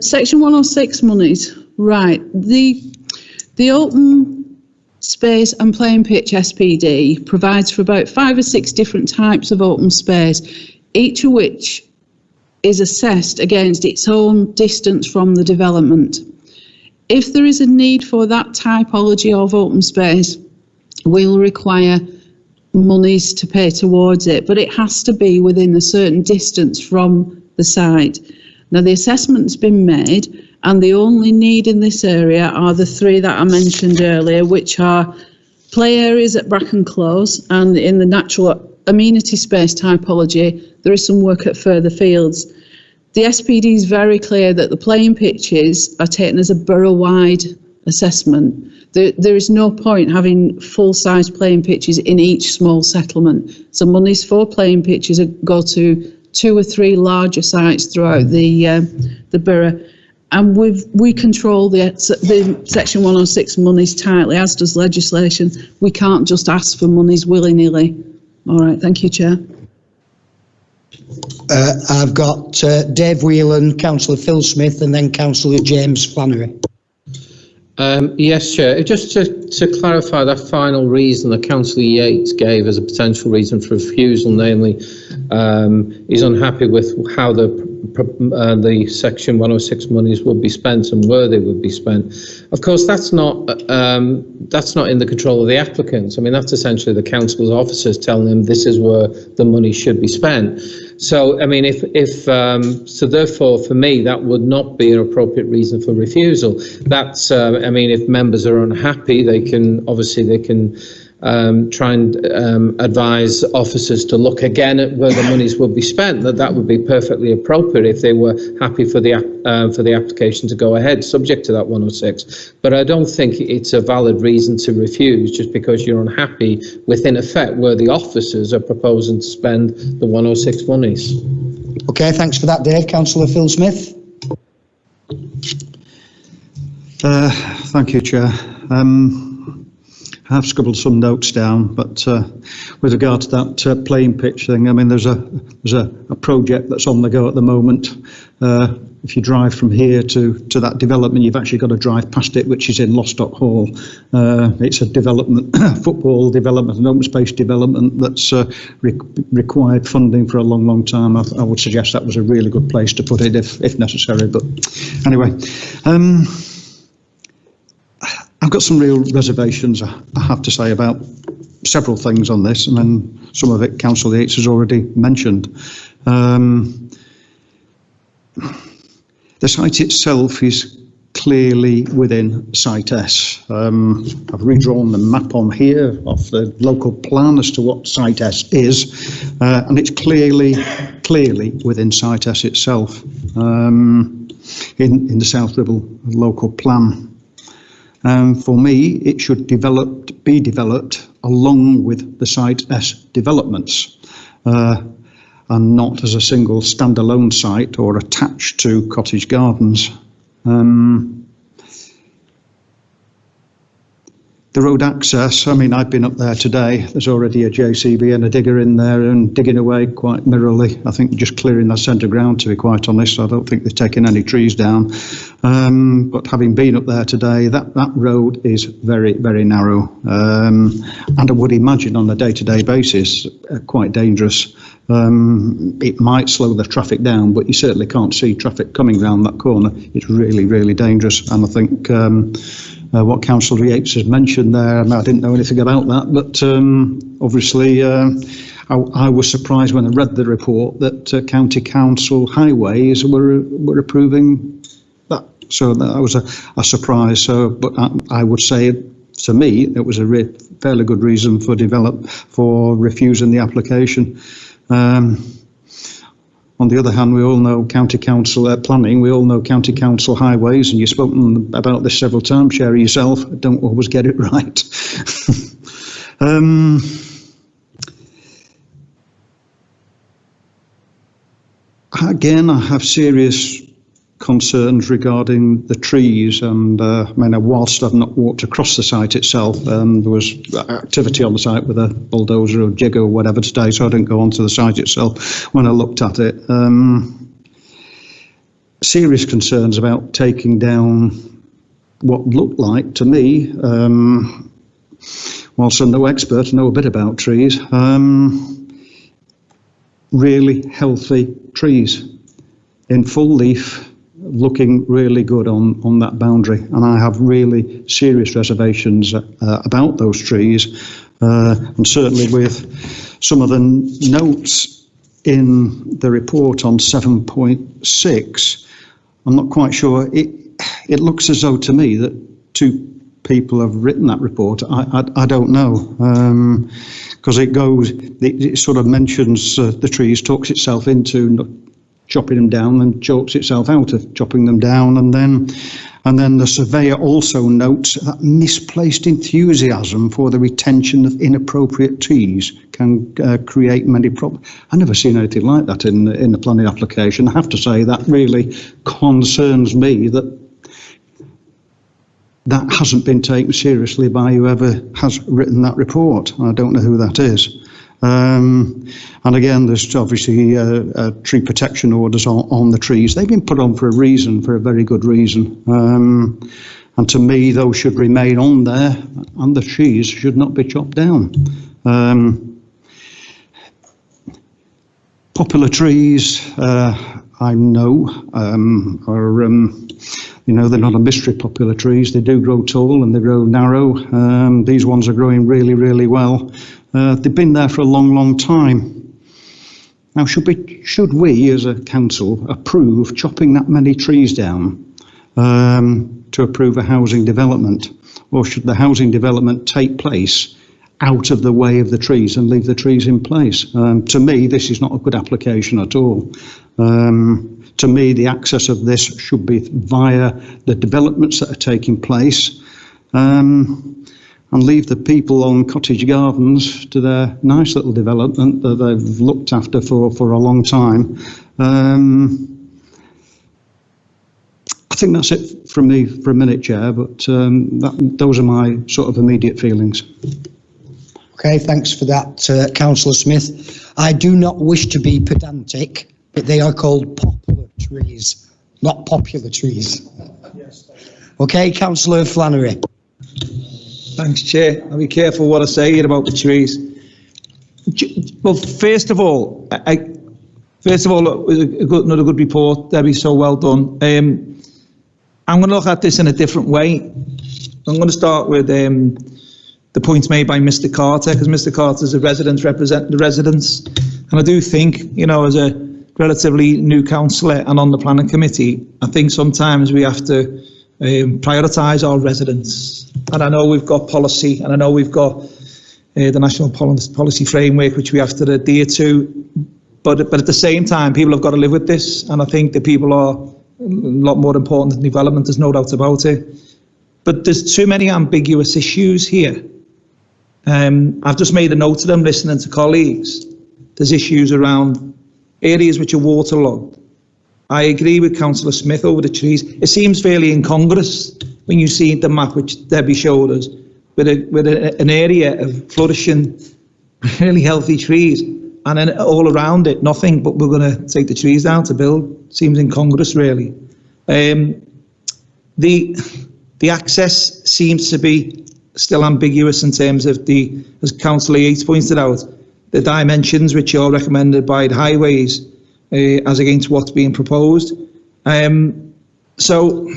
Section 106 monies, right. The open space and playing pitch SPD provides for about 5 or 6 different types of open space, each of which is assessed against its own distance from the development. If there is a need for that typology of open space, we'll require monies to pay towards it, but it has to be within a certain distance from the site. Now, the assessment's been made, and the only need in this area are the 3 that I mentioned earlier, which are play areas at Bracken Close, and in the natural amenity space typology, there is some work at further fields. The SPD is very clear that the playing pitches are taken as a borough-wide assessment. There is no point having full-size playing pitches in each small settlement. So monies for playing pitches go to 2 or 3 larger sites throughout the borough. And we control the Section 106 monies tightly, as does legislation. We can't just ask for monies willy-nilly. All right, thank you, Chair. I've got Dave Whelan, Councillor Phil Smith, and then Councillor James Flannery. Yes, Chair. Just to clarify that final reason that Councillor Yates gave as a potential reason for refusal, namely he's unhappy with how the Section 106 monies would be spent and where they would be spent. Of course, that's not in the control of the applicants. I mean, that's essentially the council's officers telling them this is where the money should be spent. So, I mean, so therefore, for me, that would not be an appropriate reason for refusal. That's, I mean, if members are unhappy, they can try and advise officers to look again at where the monies will be spent. That would be perfectly appropriate if they were happy for the application to go ahead, subject to that 106. But I don't think it's a valid reason to refuse just because you're unhappy with, in effect, where the officers are proposing to spend the 106 monies. Okay, thanks for that, Dave. Councillor Phil Smith. Thank you, Chair. I have scribbled some notes down, but with regard to that playing pitch thing, I mean, there's a project that's on the go at the moment. If you drive from here to that development, you've actually got to drive past it, which is in Lostock Hall. It's a development, football development, an open space development that's required funding for a long, long time. I would suggest that was a really good place to put it if necessary. But anyway. I've got some real reservations, I have to say, about several things on this, and then some of it Councillor Yates has already mentioned. The site itself is clearly within Site S. I've redrawn the map on here of the local plan as to what Site S is, and it's clearly within Site S itself, in the South Ribble local plan. For me, it should be developed along with the Site S developments, and not as a single standalone site or attached to cottage gardens. The road access, I mean, I've been up there today. There's already a JCB and a digger in there and digging away quite merrily. I think just clearing the centre ground, to be quite honest. I don't think they're taking any trees down. But having been up there today, that road is very, very narrow. And I would imagine on a day-to-day basis, quite dangerous. It might slow the traffic down, but you certainly can't see traffic coming round that corner. It's really, really dangerous. And I think what Councillor Yates has mentioned there, and I didn't know anything about that, but obviously I was surprised when I read the report that County Council highways were approving that. So that was a surprise. So, but I would say, to me, it was a fairly good reason for refusing the application. On the other hand, we all know County Council planning, we all know County Council highways, and you've spoken about this several times, Chair, yourself. I don't always get it right. Again, I have serious concerns regarding the trees, and I mean, whilst I've not walked across the site itself, there was activity on the site with a bulldozer or jig or whatever today, so I didn't go onto the site itself. When I looked at it, serious concerns about taking down what looked like to me, whilst I'm no expert, I know a bit about trees, really healthy trees in full leaf, looking really good on that boundary, and I have really serious reservations about those trees, and certainly with some of the notes in the report on 7.6, I'm not quite sure. It looks as though to me that two people have written that report. I don't know, because it sort of mentions the trees, talks itself into chopping them down and talks itself out of chopping them down, and then the surveyor also notes that misplaced enthusiasm for the retention of inappropriate trees can create many problems. I've never seen anything like that in the planning application. I have to say that really concerns me, that hasn't been taken seriously by whoever has written that report. I don't know who that is. And again, there's obviously tree protection orders on the trees. They've been put on for a reason, for a very good reason. And to me, those should remain on there, and the trees should not be chopped down. Popular trees, I know, are, they're not a mystery, popular trees. They do grow tall and they grow narrow. These ones are growing really, really well. They've been there for a long, long time. Now, should we as a council approve chopping that many trees down to approve a housing development? Or should the housing development take place out of the way of the trees and leave the trees in place? To me, this is not a good application at all. To me, the access of this should be via the developments that are taking place, and leave the people on cottage gardens to their nice little development that they've looked after for a long time. I think that's it from me for a minute, Chair, but those are my sort of immediate feelings. Okay, thanks for that, Councillor Smith. I do not wish to be pedantic, but they are called poplar trees, not popular trees. Okay, Councillor Flannery. Thanks, Chair. I'll be careful what I say here about the trees. Well, first of all, it was another good report, Debbie, so well done. I'm going to look at this in a different way. I'm going to start with the points made by Mr. Carter, because Mr. Carter is a resident representing the residents. And I do think, as a relatively new councillor and on the planning committee, I think sometimes we have to prioritise our residents. And I know we've got policy, and I know we've got the National Policy Framework, which we have to adhere to, but at the same time, people have got to live with this, and I think that people are a lot more important than development, there's no doubt about it. But there's too many ambiguous issues here. I've just made a note of them listening to colleagues. There's issues around areas which are waterlogged. I agree with Councillor Smith over the trees. It seems fairly incongruous when you see the map which Debbie showed us, with an area of flourishing, really healthy trees, and then all around it, nothing, but we're going to take the trees down to build. Seems incongruous, really. The access seems to be still ambiguous in terms of as Councillor Yates pointed out, the dimensions which are recommended by the highways as against what's being proposed. So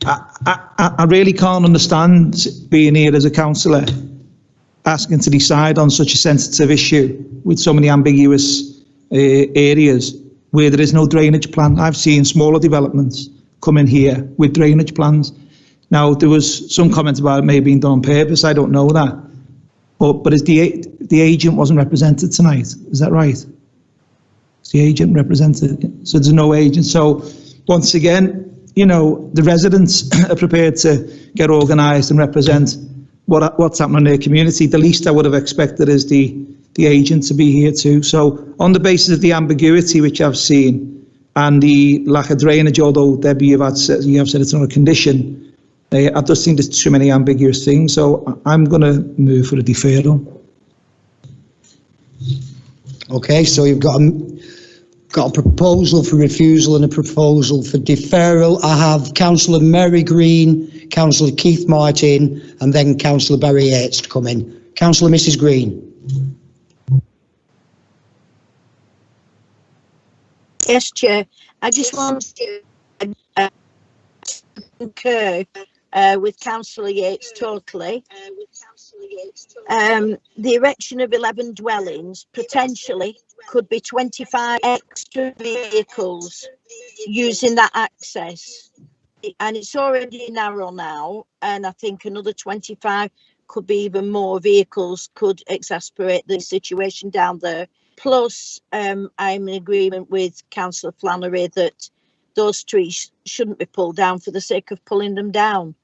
I really can't understand being here as a councillor asking to decide on such a sensitive issue with so many ambiguous areas where there is no drainage plan. I've seen smaller developments come in here with drainage plans. Now, there was some comment about it may have been done on purpose. I don't know that. But as the agent wasn't represented tonight, is that right? Is the agent represented? So there's no agent. So once again, you know, the residents are prepared to get organised and represent what's happening in their community. The least I would have expected is the agent to be here too. So on the basis of the ambiguity which I've seen and the lack of drainage, although Debbie, you have said it's not a condition, I just think there's too many ambiguous things. So I'm going to move for a deferral. Okay, so you've got a proposal for refusal and a proposal for deferral. I have Councillor Mary Green, Councillor Keith Martin, and then Councillor Barry Yates to come in. Councillor Mrs. Green. Yes, Chair. I just want to concur with Councillor Yates totally. The erection of 11 dwellings potentially could be 25 extra vehicles using that access, and it's already narrow now, and I think another 25 could be even more vehicles could exasperate the situation down there. Plus, I'm in agreement with Councillor Flannery that those trees shouldn't be pulled down for the sake of pulling them down.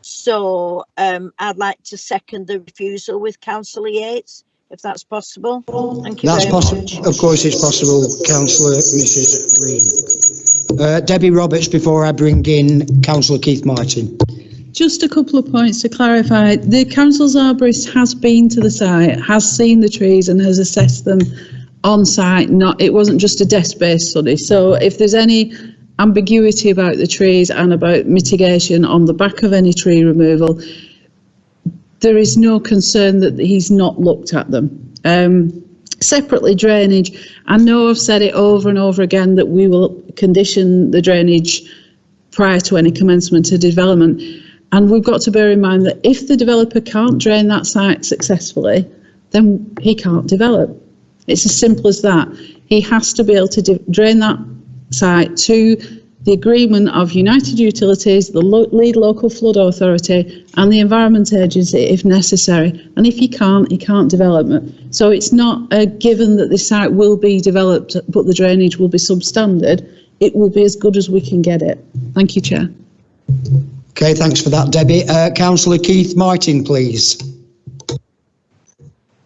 So I'd like to second the refusal with Councillor Yates, if that's possible. Thank you. That's very possible. much. Of course, it's possible, Councillor Mrs. Green. Debbie Roberts, before I bring in Councillor Keith Martin. Just a couple of points to clarify. The council's arborist has been to the site, has seen the trees and has assessed them on site. It wasn't just a desk-based study. So if there's any ambiguity about the trees and about mitigation on the back of any tree removal, there is no concern that he's not looked at them. Separately, drainage. I know I've said it over and over again that we will condition the drainage prior to any commencement of development. And we've got to bear in mind that if the developer can't drain that site successfully, then he can't develop. It's as simple as that. He has to be able to drain that site to the agreement of United Utilities, the lead local flood authority and the Environment Agency if necessary. And if he can't develop it. So it's not a given that this site will be developed, but the drainage will be substandard. It will be as good as we can get it. Thank you, Chair. Okay, thanks for that, Debbie. Councillor Keith Martin, please.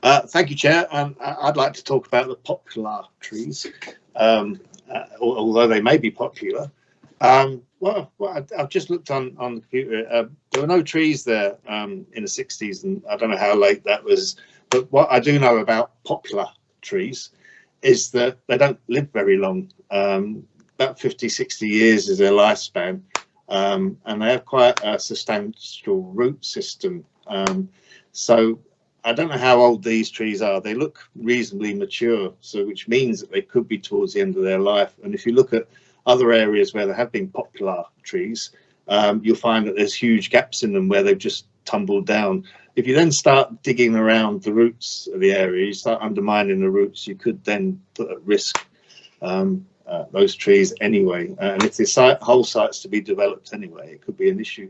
Thank you, Chair. I'd like to talk about the popular trees, although they may be popular. Well, I've just looked on the computer. There were no trees there in the 60s, and I don't know how late that was. But what I do know about poplar trees is that they don't live very long. About 50, 60 years is their lifespan. And they have quite a substantial root system. So I don't know how old these trees are. They look reasonably mature, so which means that they could be towards the end of their life. And if you look at other areas where there have been poplar trees, you'll find that there's huge gaps in them where they've just tumbled down. If you then start digging around the roots of the area, you start undermining the roots, you could then put at risk those trees anyway. And if the whole site's to be developed anyway, it could be an issue.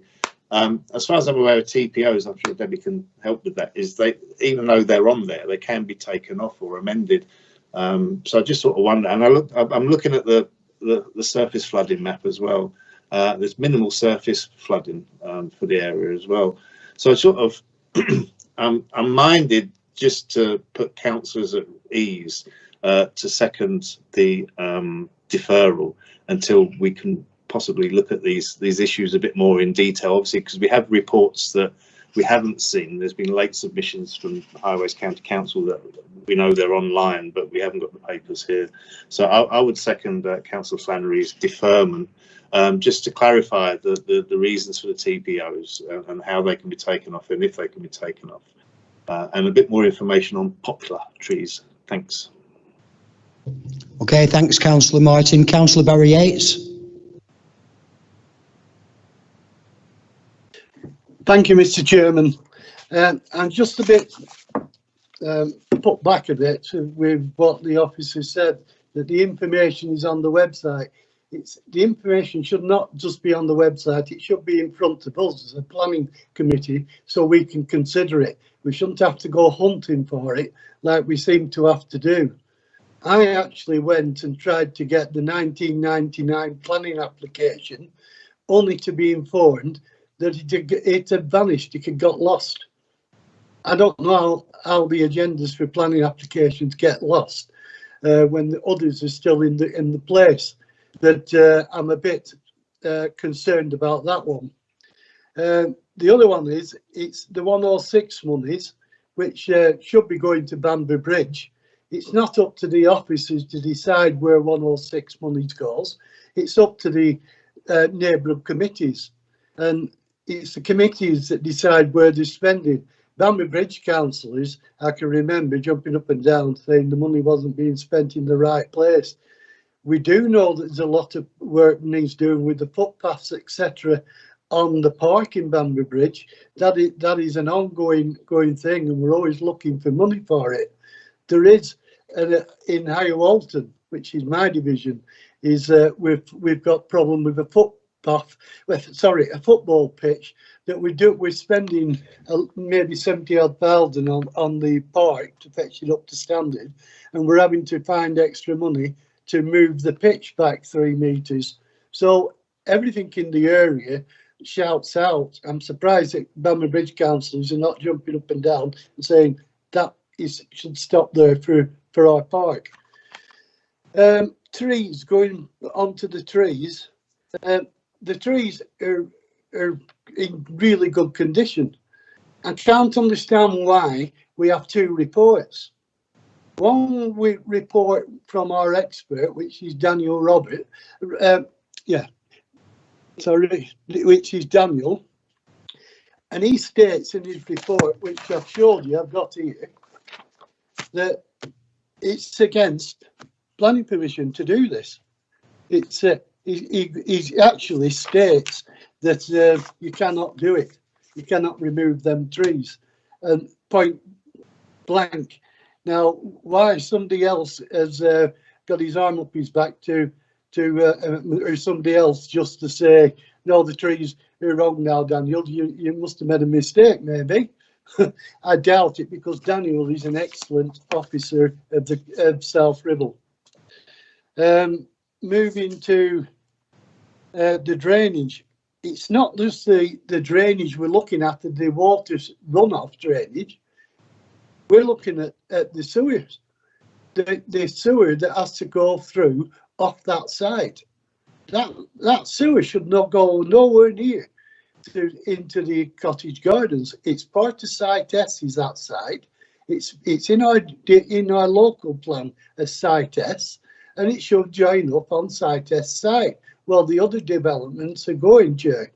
As far as I'm aware of TPOs, I'm sure Debbie can help with that, is they, even though they're on there, they can be taken off or amended. So I just sort of wonder, and I'm looking at the surface flooding map as well. There's minimal surface flooding for the area as well. So I sort of, I'm minded just to put councillors at ease to second the deferral until we can possibly look at these issues a bit more in detail, obviously, because we have reports that we haven't seen. There's been late submissions from Highways County Council that we know they're online, but we haven't got the papers here. So I would second Councillor Flannery's deferment, just to clarify the reasons for the TPOs and how they can be taken off and if they can be taken off, and a bit more information on poplar trees. Thanks. Okay, thanks, Councillor Martin. Councillor Barry Yates. Thank you, Mr. Chairman. I'm just a bit put back a bit with what the officer said, that the information is on the website. The information should not just be on the website, it should be in front of us as a planning committee so we can consider it. We shouldn't have to go hunting for it like we seem to have to do. I actually went and tried to get the 1999 planning application, only to be informed that it had vanished, it had got lost. I don't know how the agendas for planning applications get lost when the others are still in the place. But I'm a bit concerned about that one. The other one is, it's the 106 monies, which should be going to Bamber Bridge. It's not up to the officers to decide where 106 monies goes. It's up to the neighbourhood committees. And it's the committees that decide where they're spending. Bamber Bridge councillors, I can remember jumping up and down saying the money wasn't being spent in the right place. We do know that there's a lot of work needs doing with the footpaths, etc., on the park in Bamber Bridge. That is an ongoing thing, and we're always looking for money for it. There is in Higher Walton, which is my division, is we've got problem with a footpath, a football pitch that we're spending maybe 70-odd thousand on the park to fetch it up to standard, and we're having to find extra money to move the pitch back 3 metres. So everything in the area shouts out. I'm surprised that Bamber Bridge councillors are not jumping up and down and saying that should stop there for our park. Trees, going on to the trees. The trees are in really good condition. I can't understand why we have 2 reports. One report from our expert, which is Daniel Robert, which is Daniel, and he states in his report, which I've showed you, I've got here, that it's against planning permission to do this. It's he actually states that you cannot do it. You cannot remove them trees, and point blank. Now, why somebody else has got his arm up his back or somebody else just to say, no, the trees are wrong now, Daniel, you must have made a mistake, maybe. I doubt it, because Daniel is an excellent officer of South Ribble. Moving to the drainage, it's not just the drainage we're looking at, the water runoff drainage. We're looking at the sewers, the sewer that has to go through off that site. That sewer should not go nowhere near into the cottage gardens. It's part of Site S, is that site. It's in our local plan as Site S, and it should join up on Site S site. Well, the other developments are going to.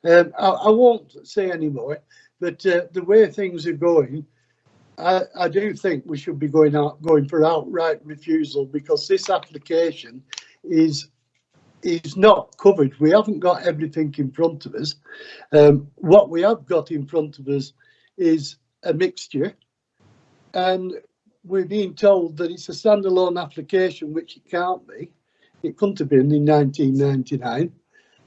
I won't say any more, but the way things are going, I do think we should be going for outright refusal, because this application is not covered. We haven't got everything in front of us. What we have got in front of us is a mixture, and we're being told that it's a standalone application, which it can't be. It couldn't have been in 1999.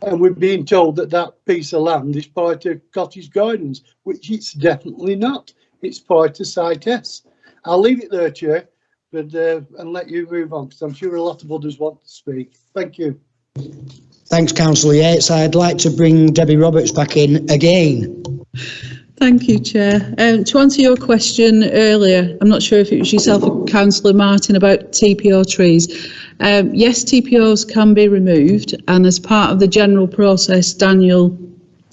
And we're being told that that piece of land is part of Cottage Gardens, which it's definitely not. It's part of Site S. I'll leave it there, Chair, but and let you move on, because I'm sure a lot of others want to speak. Thank you. Thanks, Councillor Yates. I'd like to bring Debbie Roberts back in again. Thank you, Chair. To answer your question earlier, I'm not sure if it was yourself or Councillor Martin about TPO trees. Yes, TPOs can be removed, and as part of the general process, Daniel,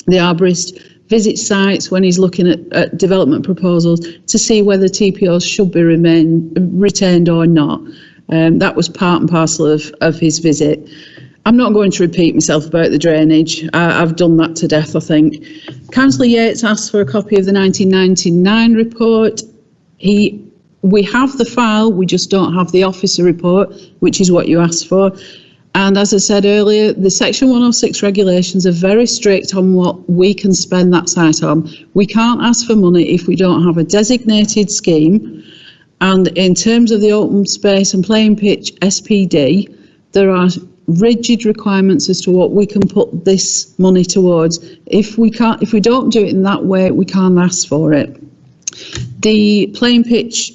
the arborist, visits sites when he's looking at development proposals to see whether TPOs should be retained or not. That was part and parcel of his visit. I'm not going to repeat myself about the drainage. I've done that to death, I think. Councillor Yates asked for a copy of the 1999 report. We have the file, we just don't have the officer report, which is what you asked for. And as I said earlier, the Section 106 regulations are very strict on what we can spend that site on. We can't ask for money if we don't have a designated scheme. And in terms of the open space and playing pitch SPD, there are rigid requirements as to what we can put this money towards. If we don't do it in that way, we can't ask for it. The playing pitch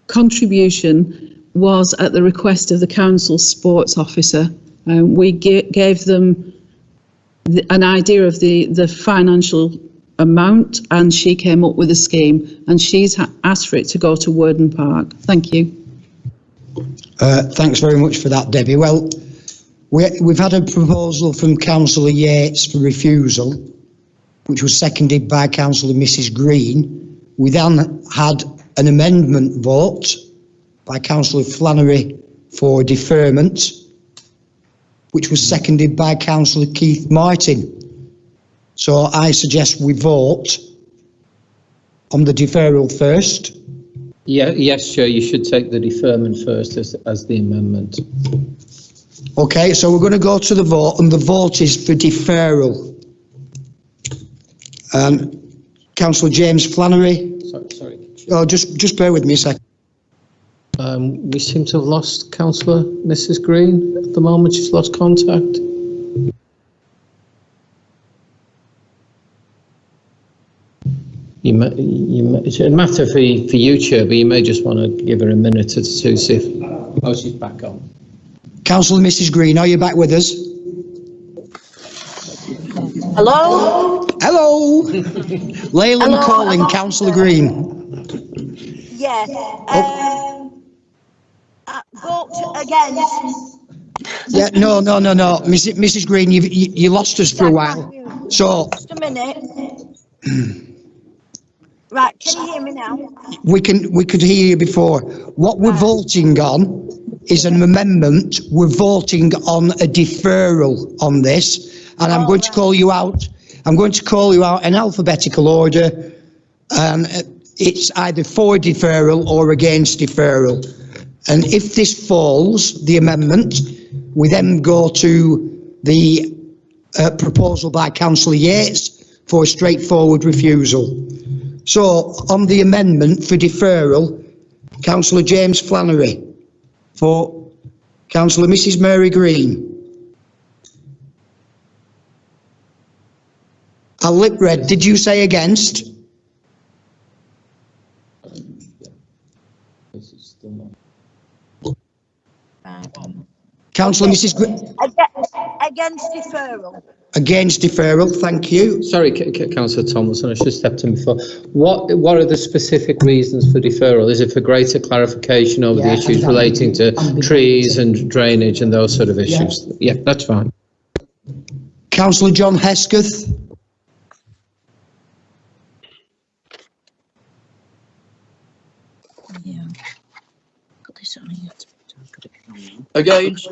contribution was at the request of the council's sports officer. We gave them an idea of the financial amount, and she came up with a scheme, and she's asked for it to go to Worden Park. Thank you. Thanks very much for that, Debbie. Well, we've had a proposal from Councillor Yates for refusal, which was seconded by Councillor Mrs Green. We then had an amendment vote by Councillor Flannery for deferment, which was seconded by Councillor Keith Martin. So I suggest we vote on the deferral first. Yeah, yes, Chair, you should take the deferment first as the amendment. Okay, so we're going to go to the vote, and the vote is for deferral. Councillor James Flannery. Sorry. Oh, just bear with me a second. We seem to have lost Councillor Mrs Green at the moment. She's lost contact. It's a matter for you, Chair, but you may just want to give her a minute or two to see if... Oh, she's back on. Councillor Mrs Green, are you back with us? Hello? Hello. Leyland calling, hello. Councillor Green. Yeah. Vote against. Yeah, no. Mrs Green, you lost us for a while. So... Just a minute. Right, can you hear me now? We could hear you before. What we're voting on is an amendment. We're voting on a deferral on this, and I'm going to call you out. I'm going to call you out in alphabetical order, and it's either for deferral or against deferral. And if this falls, the amendment, we then go to the proposal by Councillor Yates for a straightforward refusal. So, on the amendment for deferral, Councillor James Flannery. For. Councillor Mrs Mary Green. I'll lip read. Did you say against? Councillor Mrs Green. Against deferral. Against deferral, thank you. Sorry, Councillor Thompson, I should have stepped in before. What are the specific reasons for deferral? Is it for greater clarification over the issues relating to trees and drainage and those sort of issues? Yeah, that's fine. Councillor John Hesketh. Against.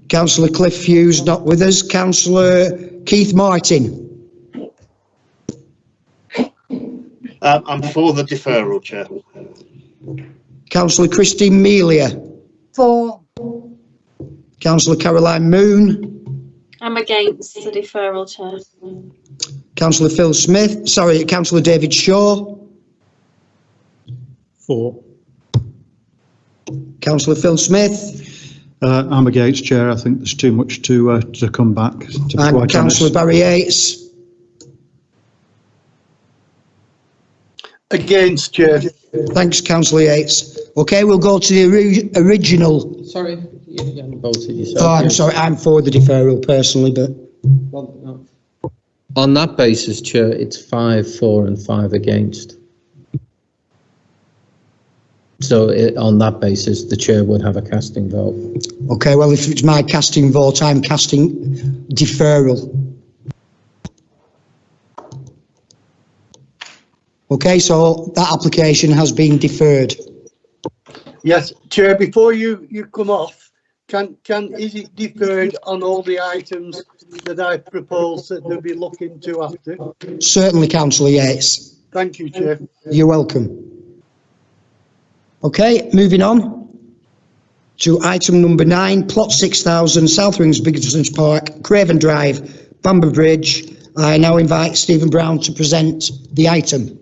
Councillor Cliff Hughes not with us. Councillor Keith Martin. I'm for the deferral, Chair. Councillor Christine Melia. For. Councillor Caroline Moon. I'm against the deferral, Chair. Councillor Phil Smith. Sorry, Councillor David Shaw. For. Councillor Phil Smith. I'm against, Chair. I think there's too much to come back, to be And quite Councillor honest. Barry Yates. Against, Chair. Thanks, Councillor Yates. Okay, we'll go to the original. Sorry, you haven't voted yourself. Oh, I'm sorry, I'm for the deferral personally, but On that basis, Chair, it's 5 for and 5 against. So on that basis, the Chair would have a casting vote. okay, well, if it's my casting vote, I'm casting deferral. Okay, so that application has been deferred. Yes, Chair, before you come off, is it deferred on all the items that I propose that they'll be looking to after? Certainly, Councillor Yates. Thank you, Chair. You're welcome. Okay, moving on to item number 9, plot 6000, South Rings Business Park, Craven Drive, Bamber Bridge. I now invite Stephen Brown to present the item.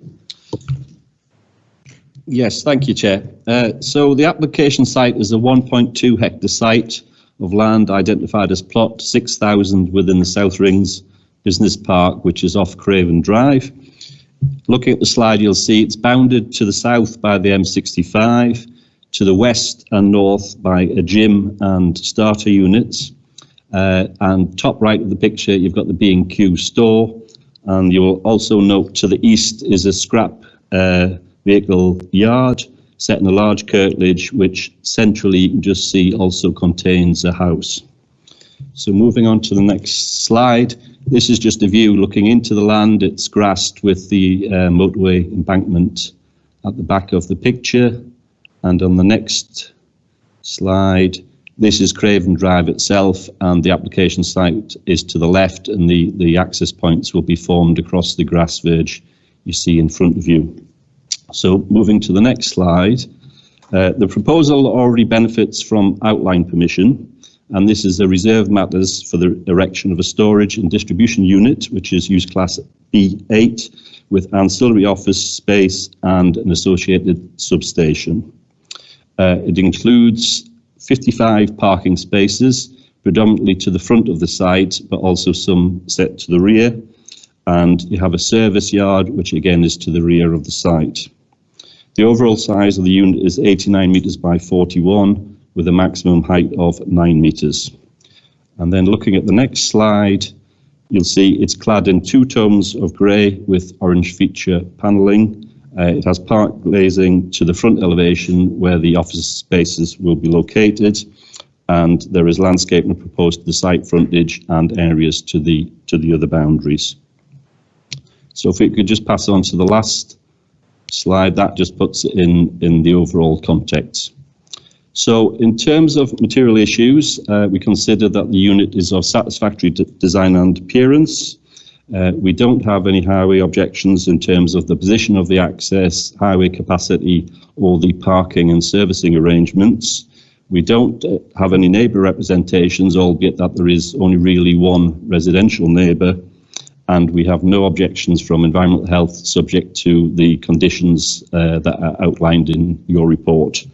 Yes, thank you, Chair. So the application site is a 1.2 hectare site of land identified as plot 6000 within the South Rings Business Park, which is off Craven Drive. Looking at the slide, you'll see it's bounded to the south by the M65, to the west and north by a gym and starter units. And top right of the picture, you've got the B&Q store. And you'll also note to the east is a scrap vehicle yard set in a large curtilage, which centrally you can just see also contains a house. So moving on to the next slide, this is just a view looking into the land. It's grassed with the motorway embankment at the back of the picture. And on the next slide, this is Craven Drive itself, and the application site is to the left, and the access points will be formed across the grass verge you see in front of you. So moving to the next slide, the proposal already benefits from outline permission, and this is a reserved matters for the erection of a storage and distribution unit, which is use class B8, with ancillary office space and an associated substation. It includes 55 parking spaces, predominantly to the front of the site, but also some set to the rear. And you have a service yard, which again is to the rear of the site. The overall size of the unit is 89 metres by 41, with a maximum height of 9 metres. And then looking at the next slide, you'll see it's clad in 2 tones of grey with orange feature panelling. It has park glazing to the front elevation where the office spaces will be located, and there is landscaping proposed to the site frontage and areas to the other boundaries. So if we could just pass on to the last slide, that just puts it in the overall context. So in terms of material issues, we consider that the unit is of satisfactory design and appearance. We don't have any highway objections in terms of the position of the access, highway capacity, or the parking and servicing arrangements. We don't have any neighbour representations, albeit that there is only really one residential neighbour. And we have no objections from environmental health, subject to the conditions that are outlined in your report.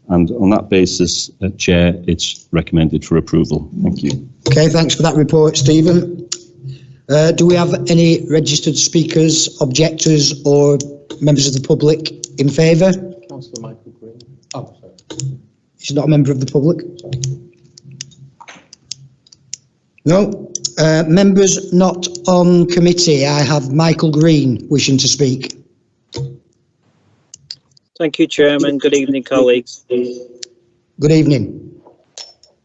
And on that basis, Chair, it's recommended for approval. Thank you. Okay, thanks for that report, Stephen. Do we have any registered speakers, objectors, or members of the public in favour? Councillor Michael Green. Oh, sorry. He's not a member of the public? No. Members not on committee. I have Michael Green wishing to speak. Thank you, Chairman. Good evening, colleagues. Good evening.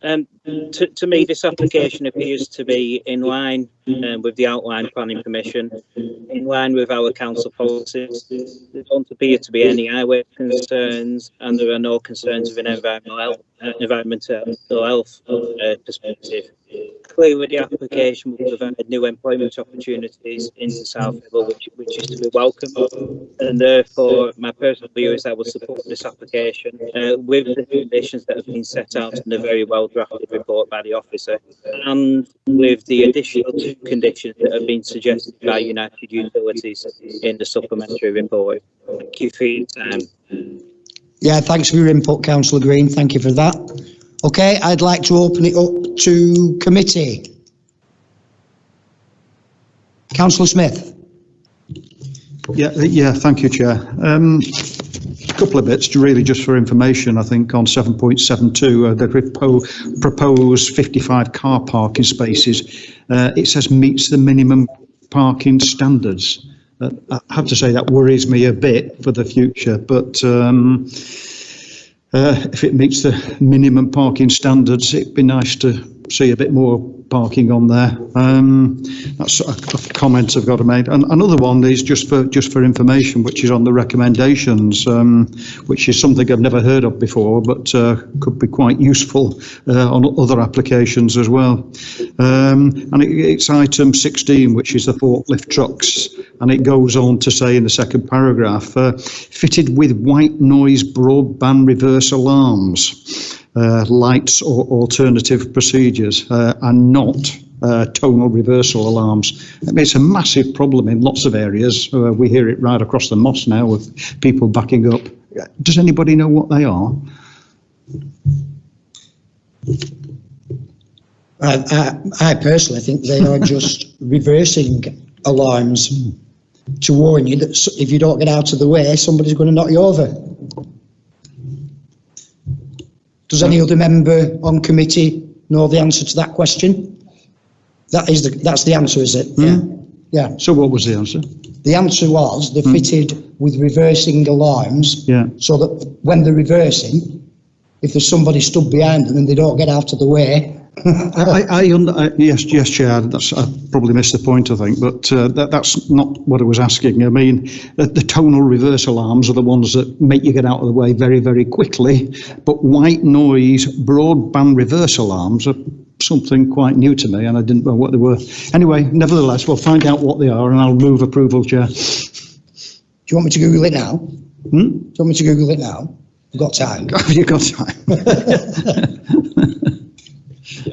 To me, this application appears to be in line with the outline planning permission, in line with our council policies. There don't appear to be any highway concerns, and there are no concerns of an environmental health perspective. Clearly, the application will provide new employment opportunities into South Hill, which is to be welcome. And therefore, my personal view is I will support this application with the conditions that have been set out in a very well drafted report by the officer, and with the additional 2 conditions that have been suggested by United Utilities in the supplementary report. Thank you for your time. Yeah, thanks for your input, Councillor Green. Thank you for that. Okay, I'd like to open it up to committee. Councillor Smith. Yeah, thank you, Chair. A couple of bits, really just for information, I think, on 7.72, the proposed 55 car parking spaces. It says meets the minimum parking standards. I have to say that worries me a bit for the future, but if it meets the minimum parking standards, it'd be nice to see a bit more parking on there. That's a comment I've got to make. And another one is just for information, which is on the recommendations, which is something I've never heard of before, but could be quite useful on other applications as well. And it's item 16, which is the forklift trucks, and it goes on to say in the second paragraph, fitted with white noise broadband reverse alarms. Lights or alternative procedures and not tonal reversal alarms. I mean, it's a massive problem in lots of areas. We hear it right across the Moss now with people backing up. Does anybody know what they are? I personally think they are just reversing alarms to warn you that if you don't get out of the way, somebody's going to knock you over. Does any other member on committee know the answer to that question? That's the answer, is it? Yeah. So what was the answer? The answer was they're fitted with reversing alarms. Yeah. So that when they're reversing, if there's somebody stood behind them and they don't get out of the way. Yes, Chair. I probably missed the point, I think, but that's not what I was asking. I mean, the tonal reverse alarms are the ones that make you get out of the way very, very quickly, but white noise broadband reverse alarms are something quite new to me, and I didn't know what they were. Anyway, nevertheless, we'll find out what they are, and I'll move approval, Chair. Do you want me to Google it now? Do you want me to Google it now? I've got time. Have you got time?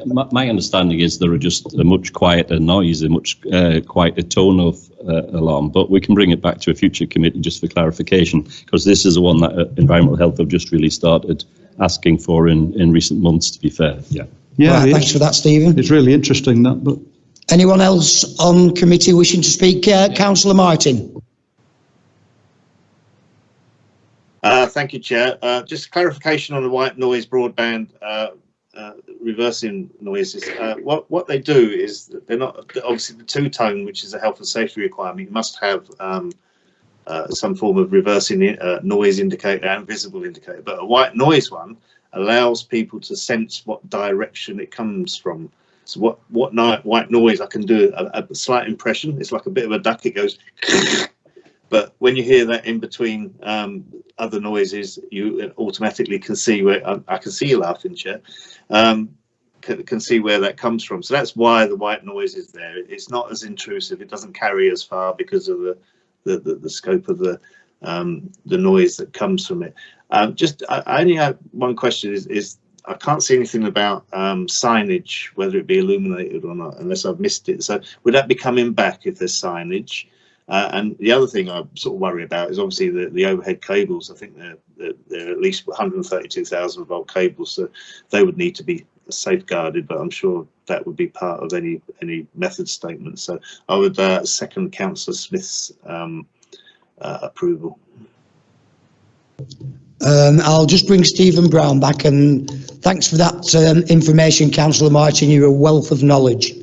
My understanding is there are just a much quieter noise, a much quieter tone of alarm, but we can bring it back to a future committee just for clarification, because this is the one that Environmental Health have just really started asking for in recent months, to be fair. Yeah, right, thanks for that, Stephen. It's really interesting, that. But anyone else on committee wishing to speak? Councillor Martin. Thank you, Chair. Just clarification on the white noise broadband reversing noises. What they do is that they're not obviously the two-tone, which is a health and safety requirement. You must have some form of reversing noise indicator and visible indicator, but a white noise one allows people to sense what direction it comes from. So white noise, I can do a slight impression. It's like a bit of a duck. It goes. But when you hear that in between other noises, you automatically can see where I can see you laughing, Chair. Can see where that comes from. So that's why the white noise is there. It's not as intrusive. It doesn't carry as far because of the scope of the noise that comes from it. I only have one question. Is I can't see anything about signage, whether it be illuminated or not, unless I've missed it. So would that be coming back if there's signage? And the other thing I sort of worry about is obviously the overhead cables. I think they're at least 132,000 volt cables, so they would need to be safeguarded. But I'm sure that would be part of any method statement. So I would second Councillor Smith's approval. I'll just bring Stephen Brown back, and thanks for that information, Councillor Martin. You're a wealth of knowledge.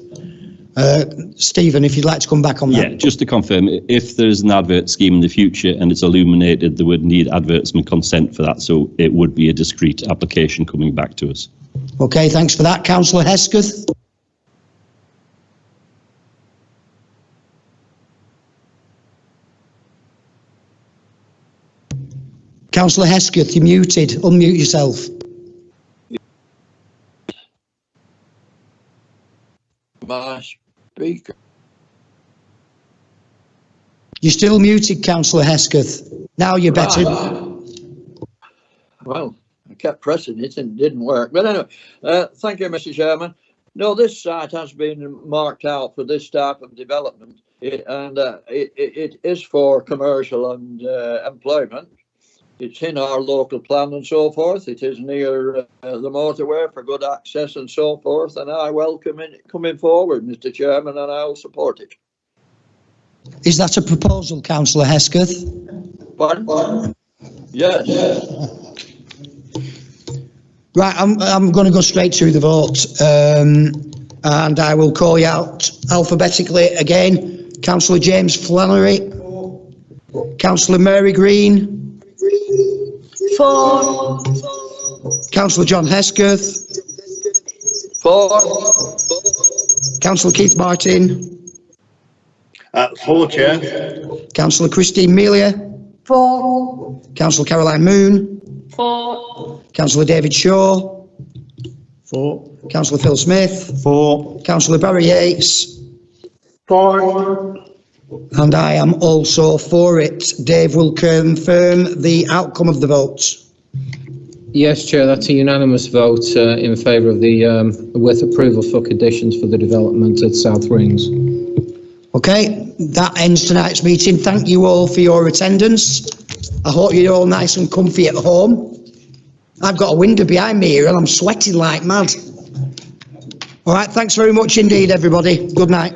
Stephen, if you'd like to come back on that. Yeah, just to confirm, if there's an advert scheme in the future and it's illuminated, there would need advertisement consent for that, so it would be a discrete application coming back to us. Okay, thanks for that. Councillor Hesketh. Councillor Hesketh, you're muted. Unmute yourself. My speaker. You're still muted, Councillor Hesketh. Now you're better. Well, I kept pressing it and it didn't work. But anyway, thank you, Mr. Chairman. No, this site has been marked out for this type of development, it is for commercial and employment. It's in our local plan and so forth. It is near the motorway for good access and so forth. And I welcome it coming forward, Mr. Chairman, and I'll support it. Is that a proposal, Councillor Hesketh? Pardon? Yes. Right, I'm going to go straight to the vote, and I will call you out alphabetically again. Councillor James Flannery, Councillor Mary Green, 4. Councillor John Hesketh, 4. Councillor Keith Martin, 4, Chair. Councillor Christine Melia, 4. Councillor Caroline Moon, 4. Councillor David Shaw, 4. Councillor Phil Smith, 4. Councillor Barry Yates, 4. and I am also for it. Dave will confirm the outcome of the vote. Yes, Chair, that's a unanimous vote in favour of the, with approval for conditions for the development at South Rings. Okay, that ends tonight's meeting. Thank you all for your attendance. I hope you're all nice and comfy at home. I've got a window behind me here and I'm sweating like mad. All right, thanks very much indeed, everybody. Good night.